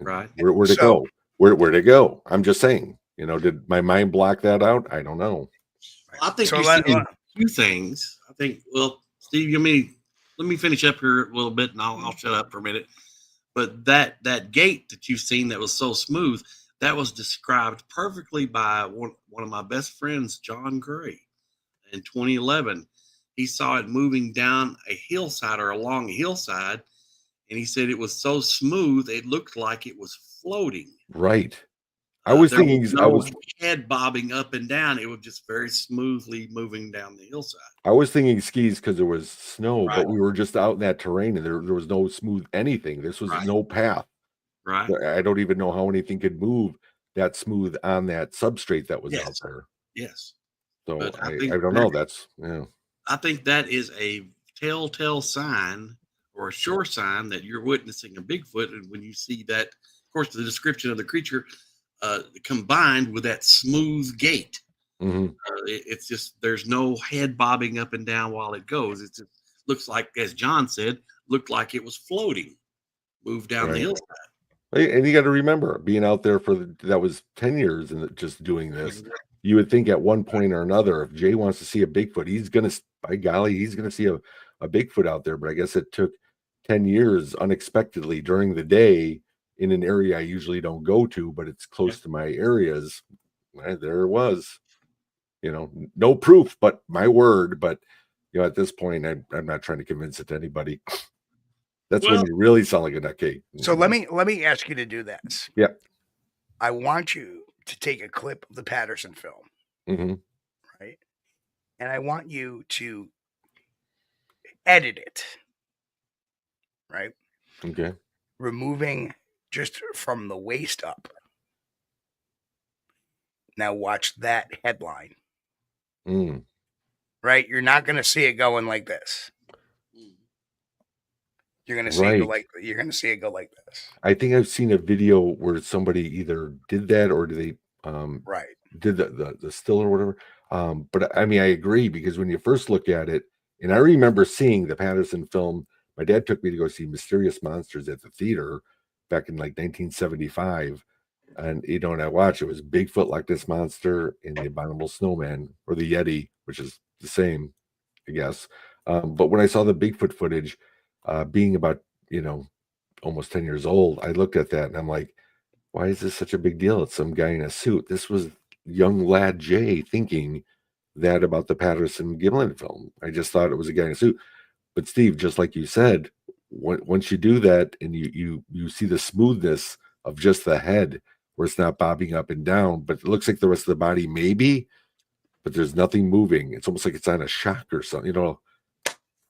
C: right.
D: Where'd it go? Where'd it go? I'm just saying, did my mind block that out? I don't know.
C: I think you've seen two things. I think, well, Steve, let me finish up here a little bit and I'll shut up for a minute. But that gate that you've seen that was so smooth, that was described perfectly by one of my best friends, John Gray, in 2011. He saw it moving down a hillside or along a hillside. And he said it was so smooth, it looked like it was floating.
D: Right. I was thinking,
C: I was head bobbing up and down. It was just very smoothly moving down the hillside.
D: I was thinking skis because there was snow, but we were just out in that terrain and there was no smooth anything. This was no path.
C: Right.
D: I don't even know how anything could move that smooth on that substrate that was out there.
C: Yes.
D: So I don't know. That's,
C: I think that is a telltale sign or a sure sign that you're witnessing a Bigfoot. And when you see that, of course, the description of the creature combined with that smooth gait, it's just, there's no head bobbing up and down while it goes. It just looks like, as John said, looked like it was floating, moved down the hillside.
D: And you got to remember, being out there that was 10 years and just doing this, you would think at one point or another, if Jay wants to see a Bigfoot, he's going to, by golly, he's going to see a Bigfoot out there. But I guess it took 10 years unexpectedly during the day in an area I usually don't go to, but it's close to my areas. There it was, no proof, but my word. But, at this point, I'm not trying to convince it to anybody. That's when you really sound like a nutcase.
E: So let me ask you to do this.
D: Yeah.
E: I want you to take a clip of the Patterson film. Right. And I want you to edit it. Right.
D: Okay.
E: Removing just from the waist up. Now watch that headline. Right. You're not going to see it going like this. You're going to see it go like this.
D: I think I've seen a video where somebody either did that or did the still or whatever. But I mean, I agree, because when you first look at it, and I remember seeing the Patterson film, my dad took me to go see Mysterious Monsters at the theater back in like 1975. And, and I watched, it was Bigfoot, Loch Ness Monster, and the Abominable Snowman, or the Yeti, which is the same, I guess. But when I saw the Bigfoot footage, being about, almost 10 years old, I looked at that and I'm like, why is this such a big deal? It's some guy in a suit. This was young lad Jay thinking that about the Patterson Gimlin film. I just thought it was a guy in a suit. But Steve, just like you said, once you do that and you see the smoothness of just the head, where it's not bobbing up and down, but it looks like the rest of the body maybe, but there's nothing moving. It's almost like it's on a shock or something,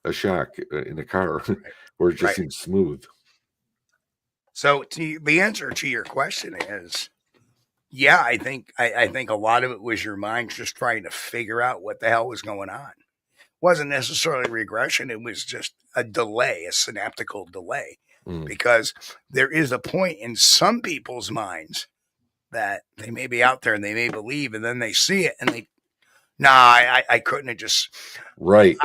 D: a shock in a car where it just seems smooth.
E: So the answer to your question is, yeah, I think a lot of it was your mind just trying to figure out what the hell was going on. It wasn't necessarily regression. It was just a delay, a synaptical delay, because there is a point in some people's minds that they may be out there and they may believe, and then they see it and they, I couldn't have just.
D: Right.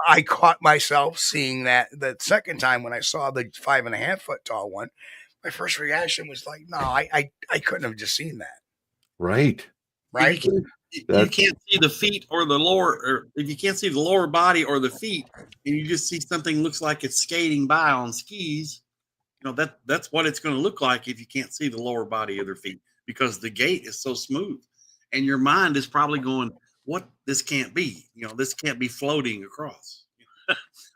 E: I caught myself seeing that the second time when I saw the 5.5 foot tall one. My first reaction was like, no, I couldn't have just seen that.
D: Right.
C: You can't see the feet or the lower, or if you can't see the lower body or the feet, and you just see something looks like it's skating by on skis, that's what it's going to look like if you can't see the lower body of their feet, because the gait is so smooth. And your mind is probably going, this can't be, this can't be floating across,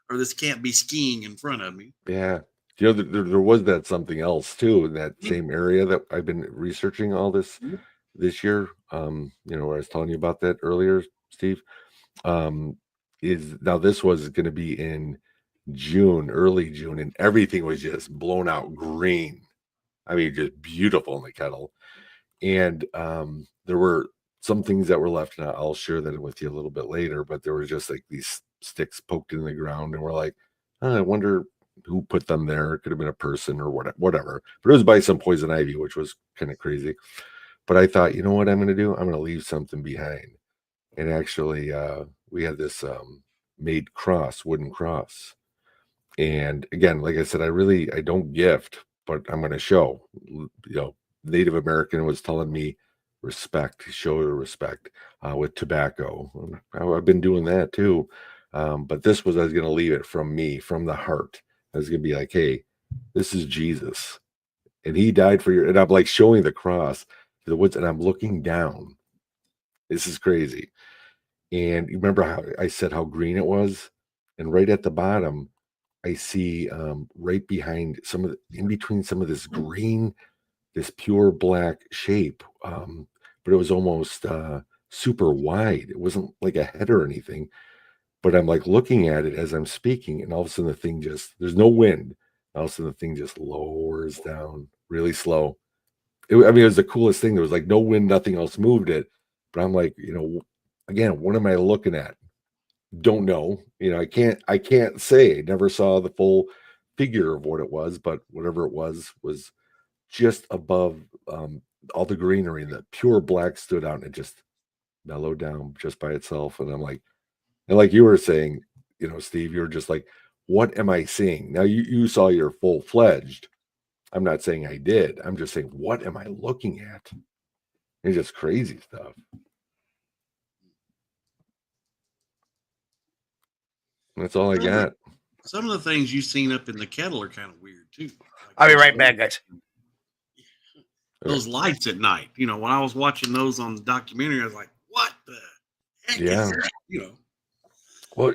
C: or this can't be skiing in front of me.
D: Yeah. There was that something else too in that same area that I've been researching all this year. Where I was telling you about that earlier, Steve. Is now this was going to be in June, early June, and everything was just blown out green. I mean, just beautiful in the kettle. And there were some things that were left, and I'll share that with you a little bit later. But there was just like these sticks poked in the ground, and we're like, I wonder who put them there. It could have been a person or whatever. But it was by some poison ivy, which was kind of crazy. But I thought, you know what I'm going to do? I'm going to leave something behind. And actually, we had this made wooden cross. And again, like I said, I don't gift, but I'm going to show. Native American was telling me show her respect with tobacco. I've been doing that too. But I was going to leave it from me, from the heart. I was going to be like, hey, this is Jesus. And he died for and I'm like showing the cross to the woods, and I'm looking down. This is crazy. And you remember how I said how green it was? And right at the bottom, I see right behind in between some of this green, this pure black shape. But it was almost super wide. It wasn't like a head or anything. But I'm like looking at it as I'm speaking, and all of a sudden the thing there's no wind. All of a sudden the thing just lowers down really slow. It was the coolest thing. There was like no wind, nothing else moved it. But I'm like, again, what am I looking at? Don't know. I can't say. I never saw the full figure of what it was, but whatever it was just above all the greenery, and the pure black stood out, and it just mellowed down just by itself. And I'm like, and like you were saying, Steve, you're just like, what am I seeing? Now you saw your full-fledged. I'm not saying I did. I'm just saying, what am I looking at? It's just crazy stuff. That's all I got.
C: Some of the things you've seen up in the kettle are kind of weird too.
E: I'll be right back, guys.
C: Those lights at night. When I was watching those on the documentary, I was like, what the heck is that?
D: Well,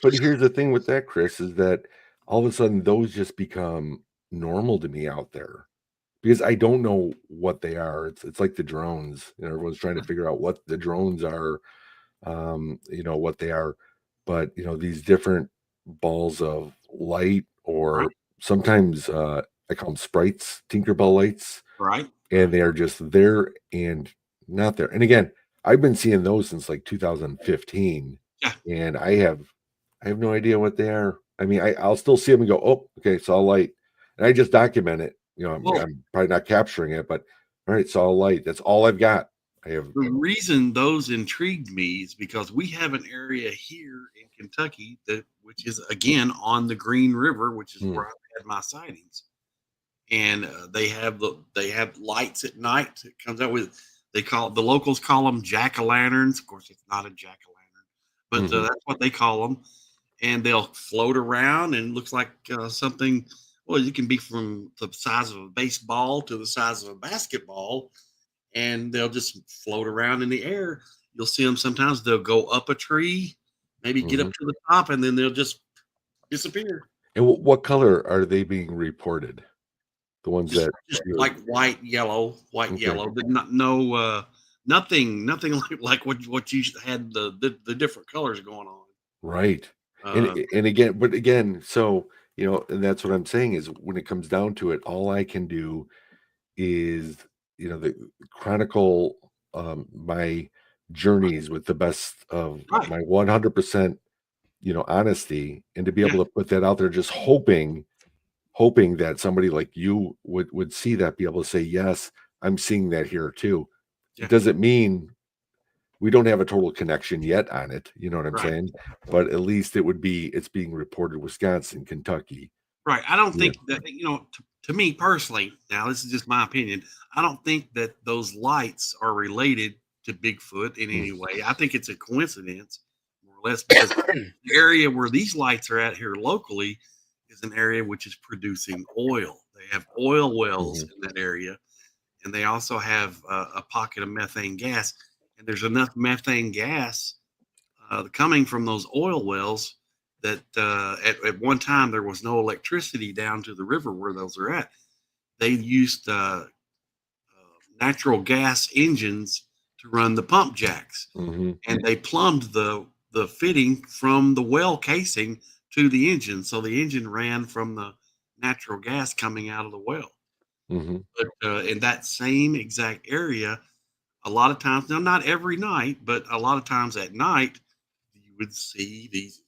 D: but here's the thing with that, Chris, is that all of a sudden those just become normal to me out there, because I don't know what they are. It's like the drones. Everyone's trying to figure out what the drones are, what they are. But these different balls of light, or sometimes I call them sprites, Tinkerbell lights,
C: right?
D: And they are just there and not there. And again, I've been seeing those since like 2015, and I have no idea what they are. I mean, I'll still see them and go, oh, okay, saw a light, and I just document it. I'm probably not capturing it, but all right, saw a light. That's all I've got. The
C: reason those intrigued me is because we have an area here in Kentucky which is again on the Green River, which is where I've had my sightings, and they have lights at night. It comes out with the locals call them jack-o'-lanterns. Of course, it's not a jack-o'-lantern, but that's what they call them, and they'll float around and looks like something. Well, it can be from the size of a baseball to the size of a basketball. And they'll just float around in the air. You'll see them sometimes. They'll go up a tree, maybe get up to the top, and then they'll just disappear.
D: And what color are they being reported? The ones
C: just like white, yellow, but nothing like what you had the different colors going on.
D: Right. And again, so and that's what I'm saying is, when it comes down to it, all I can do is the chronicle my journeys with the best of my 100% honesty, and to be able to put that out there, just hoping that somebody like you would see that, be able to say, yes, I'm seeing that here too. It doesn't mean we don't have a total connection yet on it, you know what I'm saying, but at least it's being reported Wisconsin, Kentucky.
C: Right. I don't think that, to me personally, now this is just my opinion, I don't think that those lights are related to Bigfoot in any way. I think it's a coincidence, more or less, because the area where these lights are at here locally is an area which is producing oil. They have oil wells in that area, and they also have a pocket of methane gas. And there's enough methane gas coming from those oil wells that at one time there was no electricity down to the river where those are at. They used natural gas engines to run the pump jacks, and they plumbed the fitting from the well casing to the engine, so the engine ran from the natural gas coming out of the well. But in that same exact area, a lot of times, now not every night, but a lot of times at night, you would see these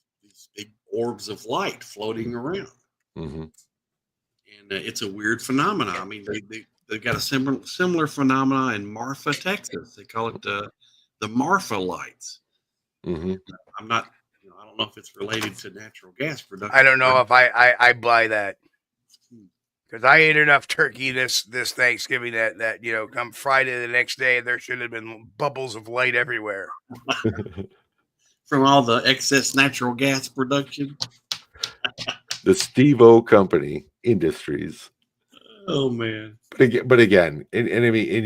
C: big orbs of light floating around. And it's a weird phenomenon. I mean, they've got a similar phenomena in Marfa, Texas. They call it the Marfa lights. I'm not, I don't know if it's related to natural gas production.
E: I don't know if I buy that, because I ate enough turkey this Thanksgiving that come Friday the next day there should have been bubbles of light everywhere
C: from all the excess natural gas production.
D: The Steve-O Company Industries.
C: Oh man!
D: But again, and I mean,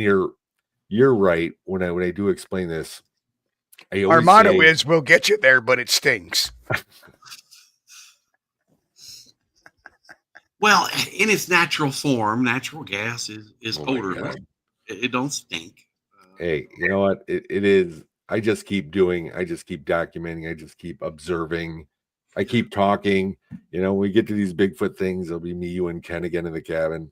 D: you're right. When I do explain this,
E: our motto is "We'll get you there, but it stinks."
C: Well, in its natural form, natural gas is odorless. It don't stink.
D: Hey, you know what? It is. I just keep documenting. I just keep observing. I keep talking. When we get to these Bigfoot things, it'll be me, you, and Ken again in the cabin,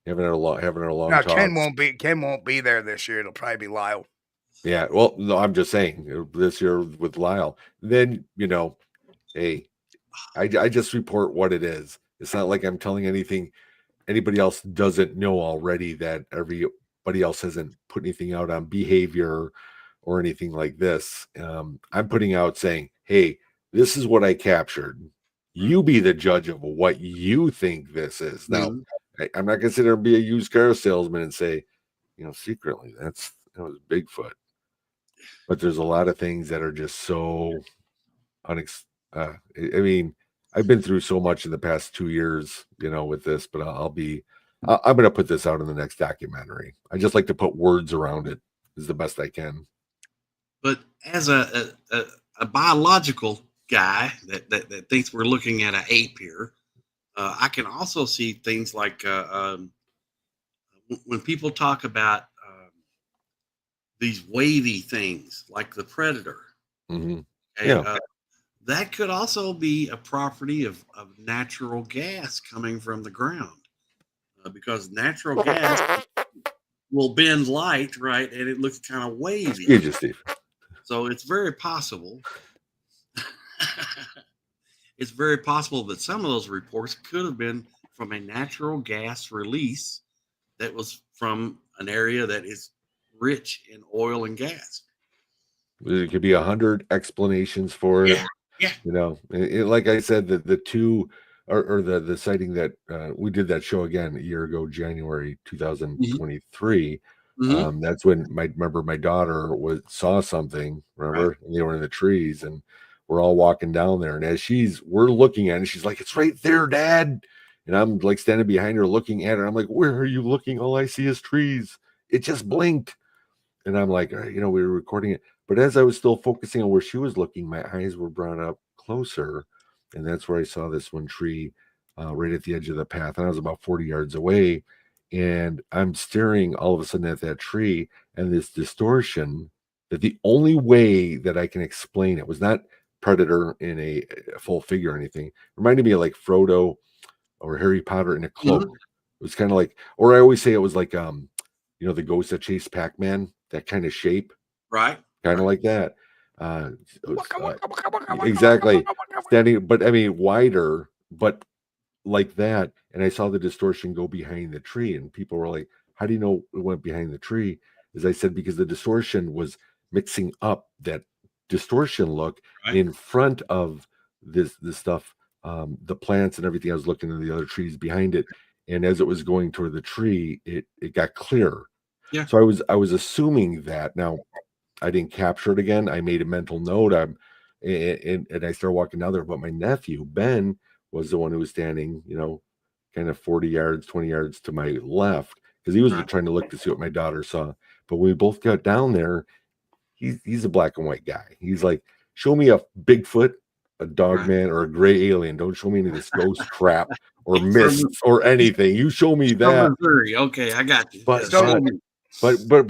D: having our long talk.
E: Ken won't be there this year. It'll probably be Lyle.
D: Yeah. Well, no, I'm just saying this year with Lyle. Then hey, I just report what it is. It's not like I'm telling anything anybody else doesn't know already, that everybody else hasn't put anything out on behavior or anything like this. I'm putting out saying, hey, this is what I captured. You be the judge of what you think this is. Now, I'm not going to sit there and be a used car salesman and say, secretly that was Bigfoot. But there's a lot of things that are just so I mean, I've been through so much in the past 2 years, with this, but I'm going to put this out in the next documentary. I just like to put words around it as the best I can. But
C: as a biological guy that thinks we're looking at an ape here, I can also see things like when people talk about these wavy things like the predator. That could also be a property of natural gas coming from the ground, because natural gas will bend light, right? And it looks kind of wavy.
D: Excuse you, Steve.
C: So it's very possible. It's very possible that some of those reports could have been from a natural gas release that was from an area that is rich in oil and gas.
D: There could be 100 explanations for it.
C: Yeah.
D: Like I said, the two or the sighting that we did that show again a year ago, January 2023. That's when my daughter saw something, remember? Right. And they were in the trees, and we're all walking down there. And as we're looking at it, she's like, "It's right there, Dad." And I'm like standing behind her looking at her. I'm like, "Where are you looking? All I see is trees. It just blinked." And I'm like, we were recording it. But as I was still focusing on where she was looking, my eyes were brought up closer. And that's where I saw this one tree right at the edge of the path. And I was about 40 yards away. And I'm staring all of a sudden at that tree and this distortion that the only way that I can explain it was not Predator in a full figure or anything. It reminded me of like Frodo or Harry Potter in a cloak. It was kind of like, or I always say it was like, the ghost that chased Pac-Man, that kind of shape.
C: Right.
D: Kind of like that. Exactly. Standing, but I mean, wider, but like that. And I saw the distortion go behind the tree, and people were like, "How do you know it went behind the tree?" As I said, because the distortion was mixing up that distortion look in front of this stuff, the plants and everything. I was looking at the other trees behind it, and as it was going toward the tree, it got clearer.
C: Yeah.
D: So I was assuming that. Now I didn't capture it again. I made a mental note. And I started walking down there. But my nephew Ben was the one who was standing, kind of 40 yards, 20 yards to my left, because he was trying to look to see what my daughter saw. But when we both got down there, he's a black and white guy. He's like, "Show me a Bigfoot a dog man or a gray alien. Don't show me any of this ghost crap or
C: From-
D: mists or anything. You show me
C: From
D: that.
C: Missouri. Okay, I got you.
D: But-
C: Yeah, show me.
D: But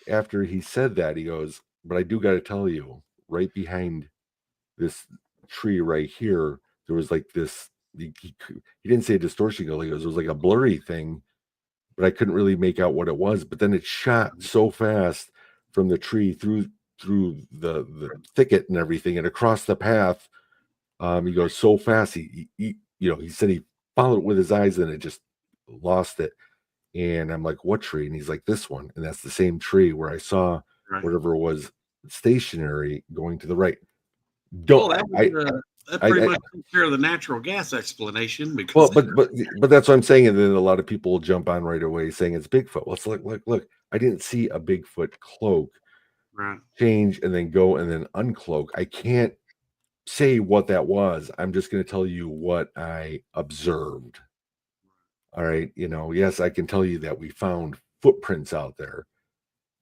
D: after he said that, he goes, but I do got to tell you, right behind this tree right here, there was like this. He didn't say a distortion. He goes, it was like a blurry thing, but I couldn't really make out what it was. But then it shot so fast from the tree through the thicket and everything and across the path. He goes so fast. He said he followed it with his eyes and it just lost it. And I'm like, what tree? And he's like, this one. And that's the same tree where I saw whatever was stationary going to the right.
C: That pretty much takes care of the natural gas explanation. Because
D: but that's what I'm saying. And then a lot of people will jump on right away saying it's Bigfoot. Well, it's look, I didn't see a Bigfoot cloak change and then go and then uncloak. I can't say what that was. I'm just going to tell you what I observed. All right. Yes, I can tell you that we found footprints out there.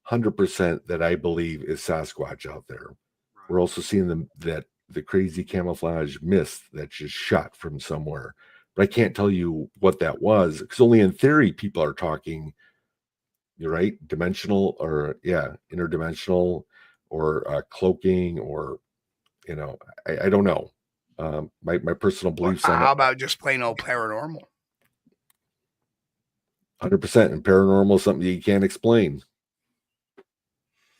D: 100% that I believe is Sasquatch out there. We're also seeing the crazy camouflage mist that just shot from somewhere. But I can't tell you what that was because only in theory people are talking, you're right, dimensional or interdimensional or cloaking or, I don't know. My personal beliefs on
E: how about just plain old paranormal?
D: 100%. And paranormal is something you can't explain.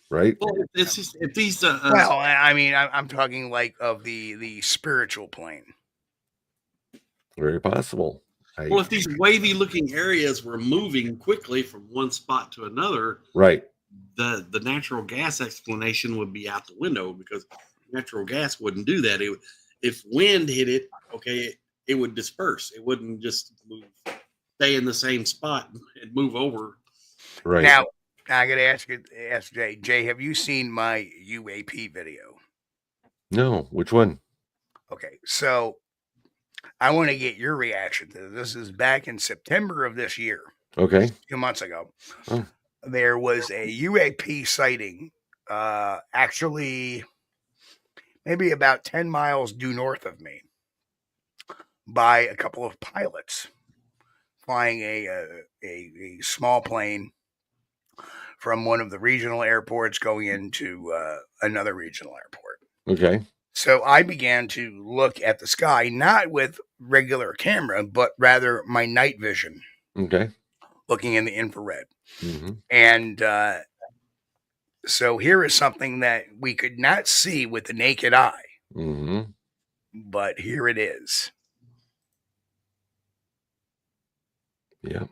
D: Right?
C: Well, it's just, if these
E: well, I mean, I'm talking like of the spiritual plane.
D: Very possible.
C: Well, if these wavy looking areas were moving quickly from one spot to another,
D: right,
C: the natural gas explanation would be out the window because natural gas wouldn't do that. If wind hit it, okay, it would disperse. It wouldn't just stay in the same spot and move over.
D: Right.
E: Now, I got to ask Jay. Jay, have you seen my UAP video?
D: No. Which one?
E: Okay, so I want to get your reaction to this. This is back in September of this year.
D: Okay.
E: A few months ago.
D: Oh.
E: There was a UAP sighting, actually maybe about 10 miles due north of me by a couple of pilots flying a small plane from one of the regional airports going into another regional airport.
D: Okay.
E: So I began to look at the sky, not with regular camera, but rather my night vision.
D: Okay.
E: Looking in the infrared.
D: Mm-hmm.
E: And so here is something that we could not see with the naked eye.
D: Mm-hmm.
E: But here it is.
D: Yeah.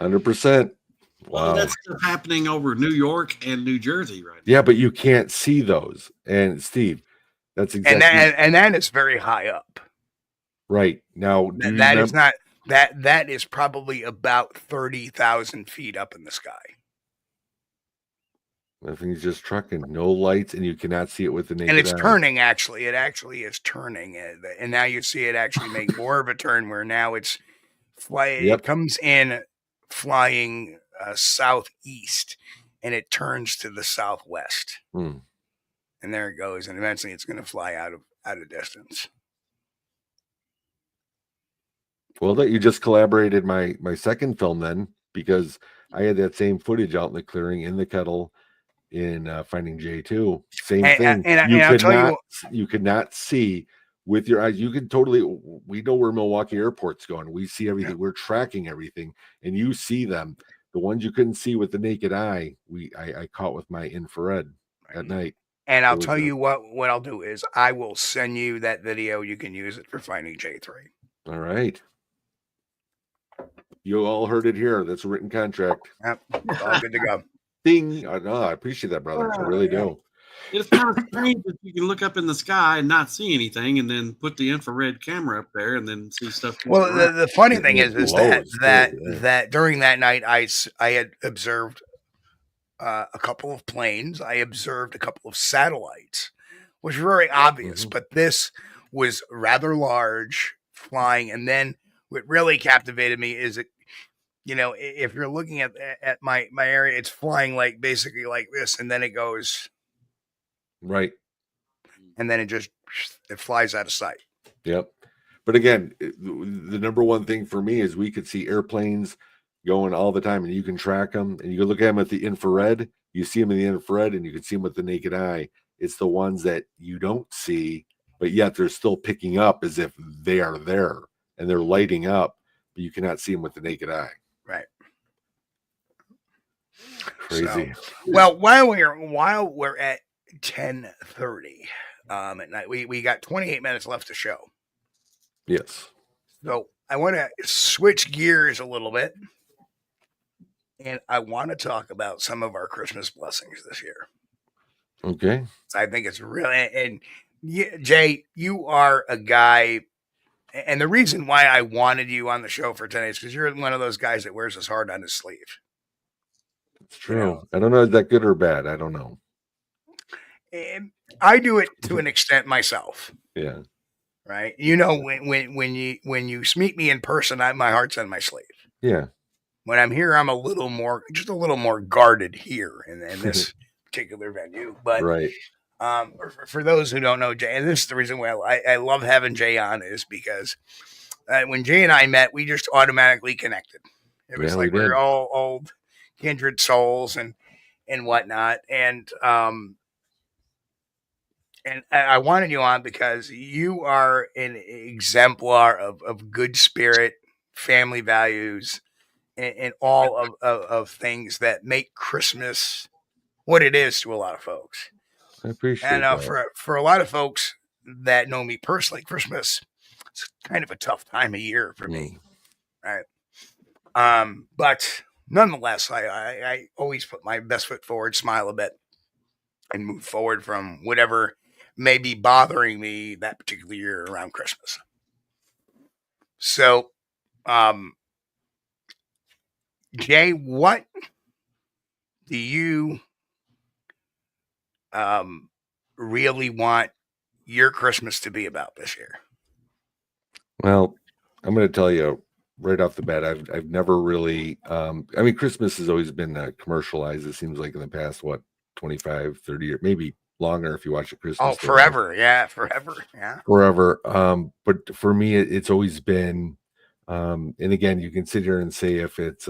D: 100%. Wow.
C: Well, that's stuff happening over New York and New Jersey right now.
D: Yeah, but you can't see those. And Steve, that's exactly
E: and that is very high up.
D: Right. Now
E: that is probably about 30,000 feet up in the sky.
D: Nothing's just trucking, no lights, and you cannot see it with the naked eye.
E: And it's turning, actually. It actually is turning. And now you see it actually make more of a turn where now it's flying.
D: Yep.
E: It comes in flying southeast, and it turns to the southwest.
D: Hmm.
E: And there it goes. And eventually it's going to fly out of distance.
D: Well, that you just collaborated my second film then, because I had that same footage out in the clearing in the kettle in Finding J2. Same thing. You could not see with your eyes. You can totally. We know where Milwaukee Airport's going. We see everything. Yeah. We're tracking everything, and you see them. The ones you couldn't see with the naked eye, I caught with my infrared at night.
E: And I'll tell you what I'll do is I will send you that video. You can use it for Finding J3.
D: All right. You all heard it here. That's a written contract.
E: Yep. All good to go.
D: Ding. I appreciate that, brother. I really do.
C: It's kind of strange that you can look up in the sky and not see anything, and then put the infrared camera up there and then see stuff.
E: Well, the funny thing is that during that night, I had observed a couple of planes. I observed a couple of satellites, which were very obvious, but this was rather large, flying. And then what really captivated me is if you're looking at my area, it's flying like basically like this, and then it goes
D: right.
E: And then it flies out of sight.
D: Yep. But again, the number one thing for me is we could see airplanes going all the time, and you can track them, and you can look at them at the infrared. You see them in the infrared, and you can see them with the naked eye. It's the ones that you don't see, but yet they're still picking up as if they are there, and they're lighting up, but you cannot see them with the naked eye.
E: Right.
D: Crazy.
E: So, well, while we're at 10:30 at night, we got 28 minutes left to show.
D: Yes.
E: So I want to switch gears a little bit, and I want to talk about some of our Christmas blessings this year.
D: Okay.
E: I think it's really, and Jay, you are a guy, and the reason why I wanted you on the show for today is because you're one of those guys that wears his heart on his sleeve.
D: It's true. I don't know if that's good or bad. I don't know.
E: And I do it to an extent myself.
D: Yeah.
E: Right. When you meet me in person, my heart's on my sleeve.
D: Yeah.
E: When I'm here, I'm just a little more guarded here in this particular venue. But
D: right.
E: For those who don't know Jay, and this is the reason why I love having Jay on, is because when Jay and I met, we just automatically connected. It was like we were all old kindred souls and whatnot. And I wanted you on because you are an exemplar of good spirit, family values, and all of things that make Christmas what it is to a lot of folks.
D: I appreciate
E: and
D: that.
E: For a lot of folks that know me personally, Christmas is kind of a tough time of year for me, right? But nonetheless, I always put my best foot forward, smile a bit, and move forward from whatever may be bothering me that particular year around Christmas. So, Jay, what do you really want your Christmas to be about this year?
D: Well, I'm going to tell you right off the bat, I've never really, Christmas has always been commercialized. It seems like in the past, 25, 30 years, maybe longer if you watch a Christmas.
E: Oh, forever. Yeah. Forever. Yeah.
D: Forever. But for me, it's always been, and again, you can sit here and say if it's,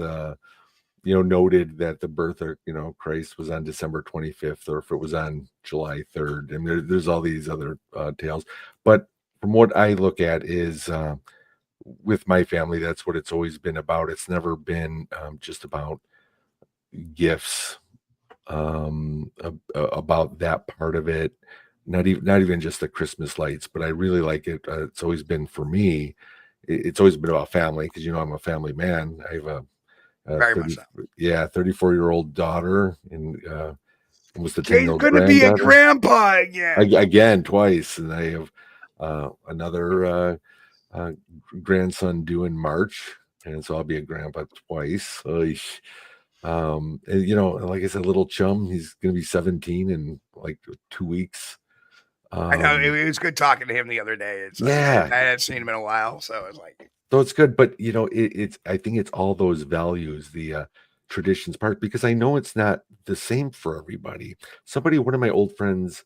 D: noted that the birth of, Christ was on December 25th, or if it was on July 3rd. And there's all these other tales. But from what I look at is, with my family, that's what it's always been about. It's never been just about gifts, about that part of it. Not even just the Christmas lights, but I really like it. It's always been, for me, it's always been about family, because I'm a family man. I have a 34-year-old daughter, and almost a 10-year-old
E: going to be a grandpa
D: again twice, and I have another grandson due in March, and so I'll be a grandpa twice. And, like I said, little chum, he's going to be 17 in like 2 weeks.
E: I know, it was good talking to him the other day. It's I hadn't seen him in a while, so it was like.
D: So it's good, but I think it's all those values, the traditions part, because I know it's not the same for everybody. One of my old friends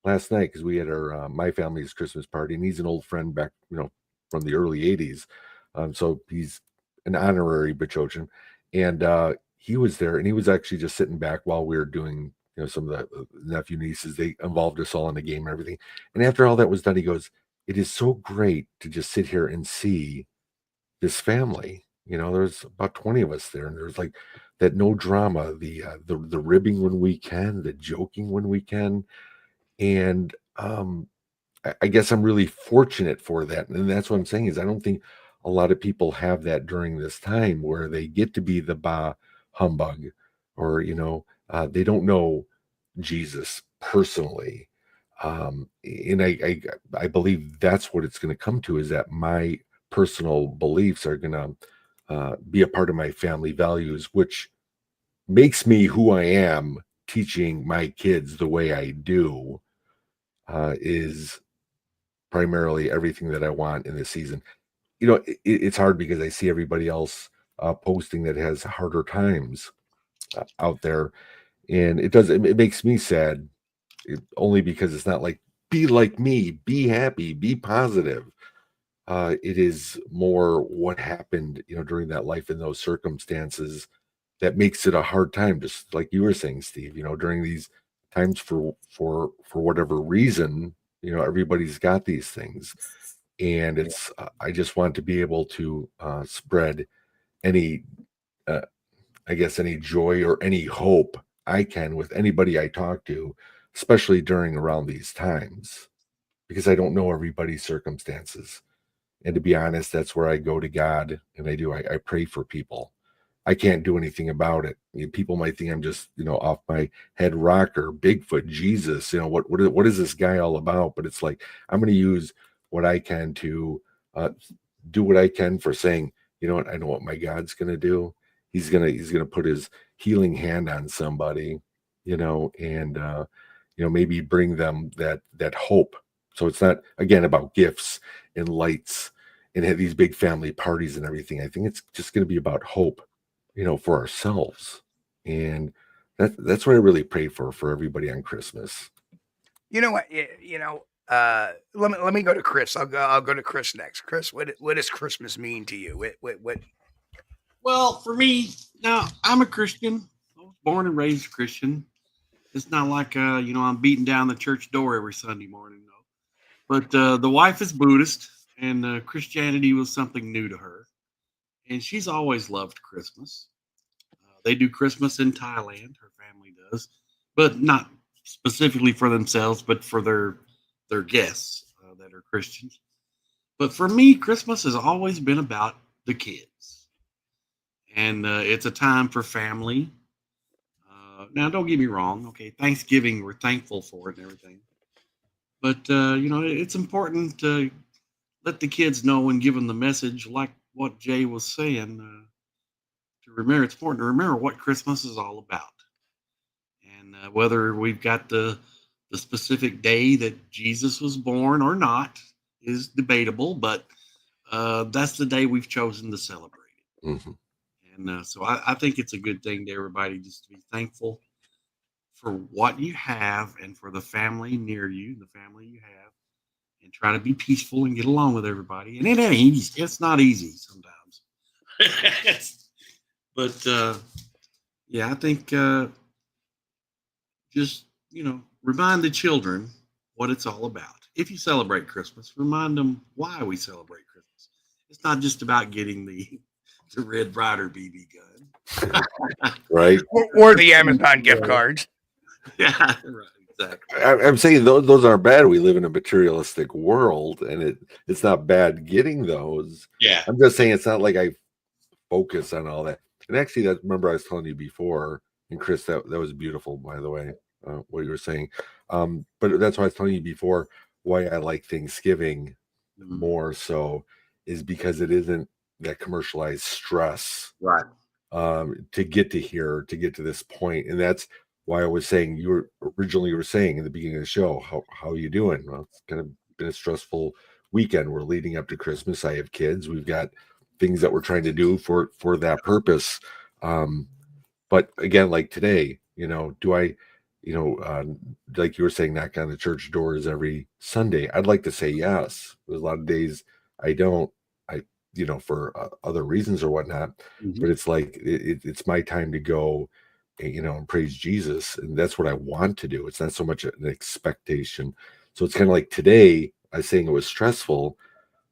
D: last night, because we had my family's Christmas party, and he's an old friend back, from the early 80s. So he's an honorary Bachochin, and he was there, and he was actually just sitting back while we were doing, some of the nephew nieces. They involved us all in the game and everything. And after all that was done, he goes, "It is so great to just sit here and see this family." There's about 20 of us there, and there's like that, no drama, the ribbing when we can, the joking when we can. And I guess I'm really fortunate for that. And that's what I'm saying, is I don't think a lot of people have that during this time, where they get to be the bah humbug, or, they don't know Jesus personally. And I believe that's what it's going to come to, is that my personal beliefs are going to be a part of my family values, which makes me who I am. Teaching my kids the way I do is primarily everything that I want in this season. It's hard because I see everybody else posting that has harder times out there, and it makes me sad, only because it's not like, be like me, be happy, be positive. It is more what happened, during that life in those circumstances that makes it a hard time. Just like you were saying, Steve, during these times, for whatever reason, everybody's got these things, and it's I just want to be able to spread any, uh, I guess, any joy or any hope I can with anybody I talk to, especially during around these times, because I don't know everybody's circumstances. And to be honest, that's where I go to God, and I pray for people. I can't do anything about it. People might think I'm just, off my head rocker, Bigfoot, Jesus, what is this guy all about? But it's like, I'm going to use what I can to do what I can for saying, I know what my God's going to do. He's going to put his healing hand on somebody, and, maybe bring them that hope. So it's not, again, about gifts and lights and have these big family parties and everything. I think it's just going to be about hope, for ourselves. And that's what I really pray for everybody on Christmas.
E: You know what? Let me go to Chris. I'll go to Chris next. Chris, what does Christmas mean to you? What?
C: Well, for me, now I'm a Christian. I was born and raised Christian. It's not like I'm beating down the church door every Sunday morning, no. But the wife is Buddhist, and Christianity was something new to her, and she's always loved Christmas. They do Christmas in Thailand. Her family does, but not specifically for themselves, but for their guests that are Christians. But for me, Christmas has always been about the kids, and it's a time for family. Now, don't get me wrong. Okay, Thanksgiving, we're thankful for it and everything, but it's important to let the kids know and give them the message, like what Jay was saying. To remember, it's important to remember what Christmas is all about, and whether we've got the specific day that Jesus was born or not is debatable, but that's the day we've chosen to celebrate it.
D: Mm-hmm.
C: And so I think it's a good thing to everybody just to be thankful for what you have and for the family near you, the family you have, and try to be peaceful and get along with everybody. And it ain't easy. It's not easy sometimes. But yeah, I think just, remind the children what it's all about. If you celebrate Christmas, remind them why we celebrate Christmas. It's not just about getting the Red Ryder BB gun.
D: Right.
E: Or the Amazon gift cards.
C: Yeah, right. Exactly.
D: I'm saying those aren't bad. We live in a materialistic world, and it's not bad getting those.
C: Yeah.
D: I'm just saying it's not like I focus on all that. And actually, remember I was telling you before, and Chris, that was beautiful, by the way, what you were saying. But that's why I was telling you before why I like Thanksgiving more so is because it isn't that commercialized stress,
C: right?
D: To get to this point, and that's why I was saying you were saying in the beginning of the show, how are you doing? Well, it's kind of been a stressful weekend. We're leading up to Christmas. I have kids. We've got things that we're trying to do for that purpose. But again, like today, do I, like you were saying, knock on the church doors every Sunday? I'd like to say yes. There's a lot of days I don't, for other reasons or whatnot. Mm-hmm. But it's like, it's my time to go, and praise Jesus. And that's what I want to do. It's not so much an expectation. So it's kind of like today, I was saying it was stressful,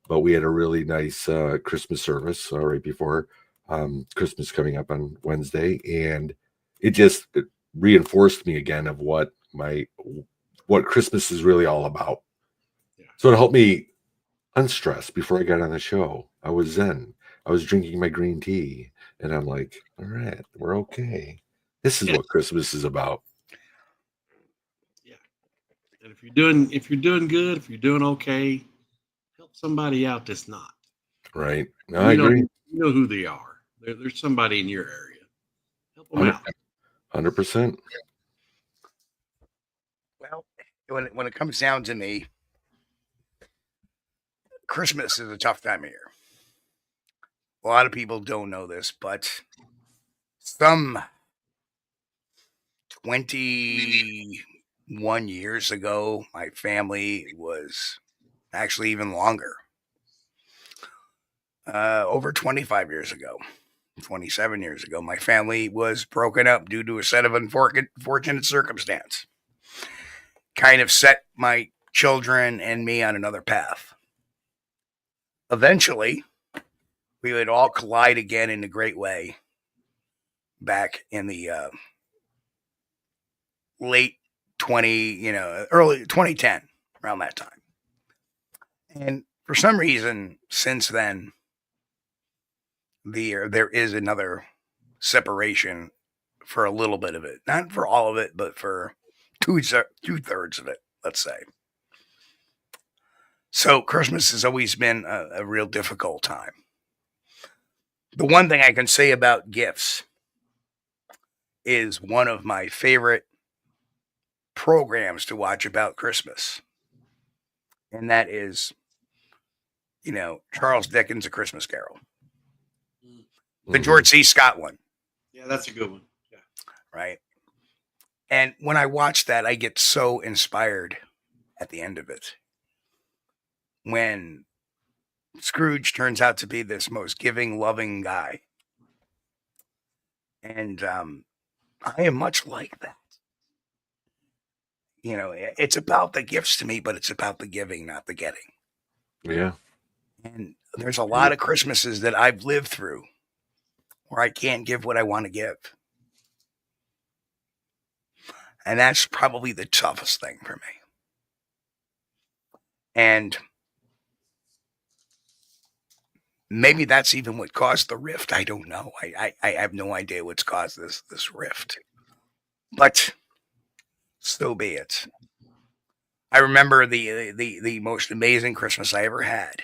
D: but we had a really nice Christmas service right before Christmas coming up on Wednesday. And it reinforced me again of what Christmas is really all about. Yeah. So it helped me unstress before I got on the show. I was zen. I was drinking my green tea, and I'm like, all right, we're okay. This is what Christmas is about.
C: Yeah. And if you're doing good, if you're doing okay, help somebody out that's not.
D: Right. No, I agree.
C: You know who they are. There's somebody in your area. Help them out.
D: 100%.
E: Well, when it comes down to me, Christmas is a tough time of year. a lot of people don't know this, but some 21 years ago, my family was actually even longer. Over 25 years ago, 27 years ago, my family was broken up due to a set of unfortunate circumstance. Kind of set my children and me on another path. Eventually, we would all collide again in a great way back in the late early 2010, around that time. And for some reason, since then, there is another separation for a little bit of it. Not for all of it, but for two-thirds of it, let's say. So Christmas has always been a real difficult time. The one thing I can say about gifts is one of my favorite programs to watch about Christmas. And that is, Charles Dickens' A Christmas Carol. The George C. Scott one.
C: Yeah, that's a good one. Yeah.
E: Right. And when I watch that, I get so inspired at the end of it. When Scrooge turns out to be this most giving, loving guy. And I am much like that. It's about the gifts to me, but it's about the giving, not the getting.
D: Yeah.
E: And there's a lot of Christmases that I've lived through where I can't give what I want to give. And that's probably the toughest thing for me. And maybe that's even what caused the rift. I don't know. I have no idea what's caused this rift. But so be it. I remember the most amazing Christmas I ever had